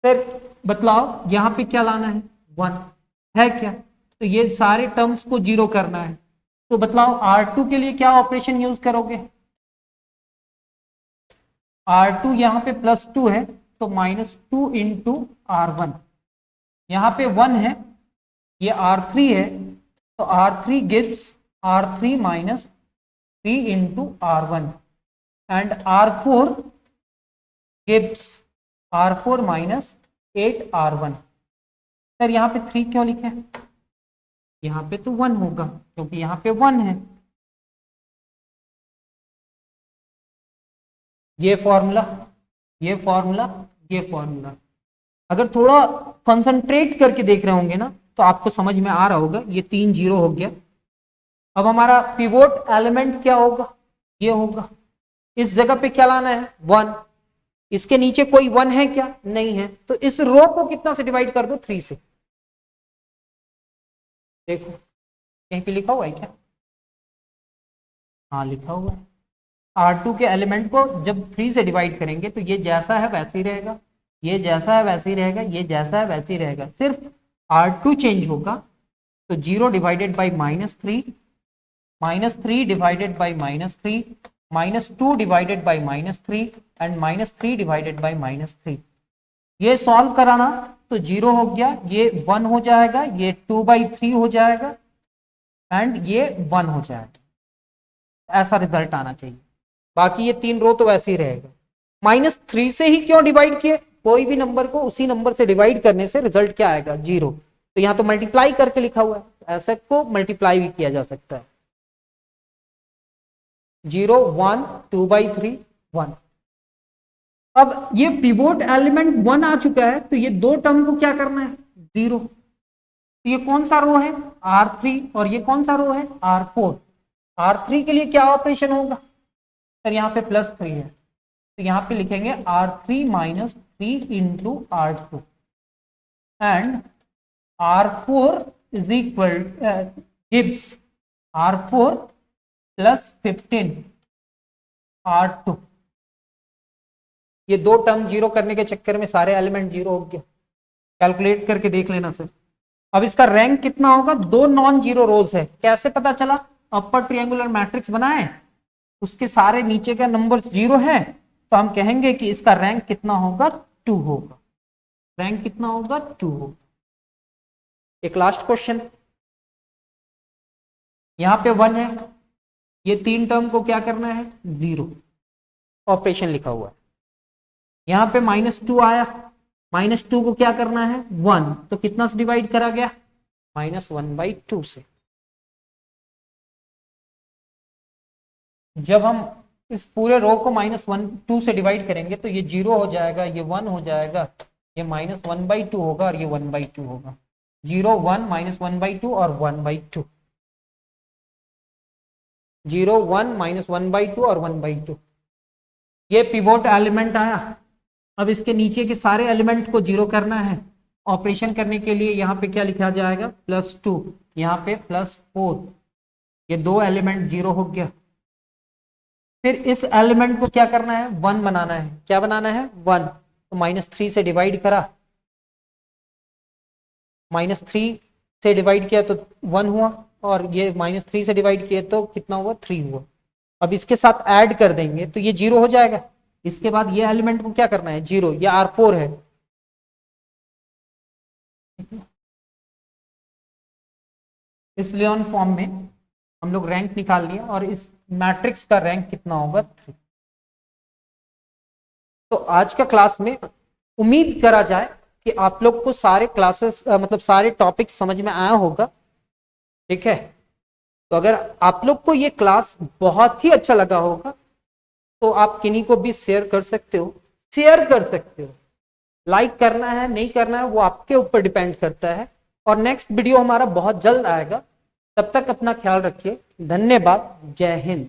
फिर बतलाओ यहां पे क्या लाना है, 1 है क्या? तो ये सारे टर्म्स को जीरो करना है। तो बतलाओ R2 के लिए क्या ऑपरेशन यूज करोगे? R2 यहां पे +2 है तो -2 इंटू R1। यहां पे 1 है, ये R3 है, तो R3 gives R3 -3 into R1 and R4 gives R4 -8 R1। Sir यहां पे 3 क्यों लिखे? यहां पे तो 1 होगा क्योंकि यहां पे 1 है। ये फॉर्मूला, ये फॉर्मूला, ये फॉर्मूला, अगर थोड़ा कंसंट्रेट करके देख रहे होंगे ना तो आपको समझ में आ रहा होगा। ये 3 जीरो हो गया। अब हमारा पिवोट एलिमेंट क्या होगा? ये होगा। इस जगह पे क्या लाना है? 1। इसके नीचे कोई 1 है क्या? नहीं है। तो इस रो को कितना से डिवाइड कर दो? 3 से। देखो कहीं पे लिखा हुआ है क्या? हाँ लिखा हुआ है। R2 के एलिमेंट को जब 3 से डिवाइड करेंगे तो ये जैसा है वैसे ही रहेगा, ये जैसा है वैसे ही रहेगा, ये जैसा है वैसे ही रहेगा, सिर्फ R2 चेंज होगा। तो 0 divided by -3, -3 divided by -3, -2 divided by -3 and -3 divided by -3। ये सॉल्व कराना तो 0 हो गया, ये 1 हो जाएगा, ये 2/3 हो जाएगा एंड ये 1 हो जाएगा। ऐसा रिजल्ट आना चाहिए। बाकी ये 3 रो तो वैसे ही रहेगा। -3 से ही क्यों डिवाइड किए? कोई भी नंबर को उसी नंबर से डिवाइड करने से रिजल्ट क्या आएगा? 0। तो यहां तो मल्टीप्लाई करके लिखा हुआ है, ऐसे को मल्टीप्लाई भी किया जा सकता है। 0 1 2/3 1। अब ये पिवोट एलिमेंट 1 आ चुका है तो ये दो टर्म को क्या करना है? 0। तो ये कौन सा रो है? R3। और ये कौन सा रो है? R4। R3 के लिए क्या ऑपरेशन होगा? सर यहाँ पे +3 है तो यहाँ पे लिखेंगे R3 -3 into R2 and R4 is equal gives R4 +15 R2। ये दो टर्म जीरो करने के चक्कर में सारे एलिमेंट जीरो हो गया। कैलकुलेट करके देख लेना सर। अब इसका रैंक कितना होगा? 2 नॉन जीरो रोज है। कैसे पता चला? अपर ट्रायंगुलर मैट्रिक्स बनाए, उसके सारे नीचे का नंबर 0 है, तो हम कहेंगे कि इसका रैंक कितना होगा? 2 होगा। रैंक कितना होगा? 2 होगा। एक लास्ट क्वेश्चन, यहां पे 1 है, ये 3 टर्म को क्या करना है? 0 ऑपरेशन लिखा हुआ है। यहां पे -2 आया, -2 को क्या करना है? 1। तो कितना से डिवाइड करा गया? -1/2 से। जब हम इस पूरे रो को -2 से डिवाइड करेंगे तो ये 0 हो जाएगा, ये 1 हो जाएगा, ये -1/2 होगा और ये 1/2 होगा। 0 1 -1/2 और 1/2। 0 1 -1/2 और 1/2। ये पिवोट एलिमेंट आया। अब इसके नीचे के सारे एलिमेंट को 0 करना है। ऑपरेशन करने के लिए यहाँ पे क्या लिखा जाएगा? +2, यहाँ पे +4। ये दो एलिमेंट 0 हो गया। फिर इस एलिमेंट को क्या करना है? 1 बनाना है। क्या बनाना है? 1। तो -3 से डिवाइड करा, -3 से डिवाइड किया तो 1 हुआ। और ये -3 से डिवाइड किए तो कितना हुआ, 3 हुआ। अब इसके साथ ऐड कर देंगे तो ये 0 हो जाएगा। इसके बाद ये एलिमेंट को क्या करना है, 0, ये R4 है। इस लियोन फॉर्म में हम लोग रैंक निकाल लिया और इस मैट्रिक्स का रैंक कितना होगा, 3। तो आज का क्लास में उम्मीद करा जाए कि आप लोग को सारे क्लासेस मतलब सारे टॉपिक समझ में आया होगा। ठीक है, तो अगर आप लोग को ये क्लास बहुत ही अच्छा लगा होगा तो आप किन्हीं को भी शेयर कर सकते हो, शेयर कर सकते हो। लाइक करना है नहीं करना है वो आपके ऊपर डिपेंड करता है। और नेक्स्ट वीडियो हमारा बहुत जल्द आएगा। तब तक अपना ख्याल रखिए। धन्यवाद। जय हिंद।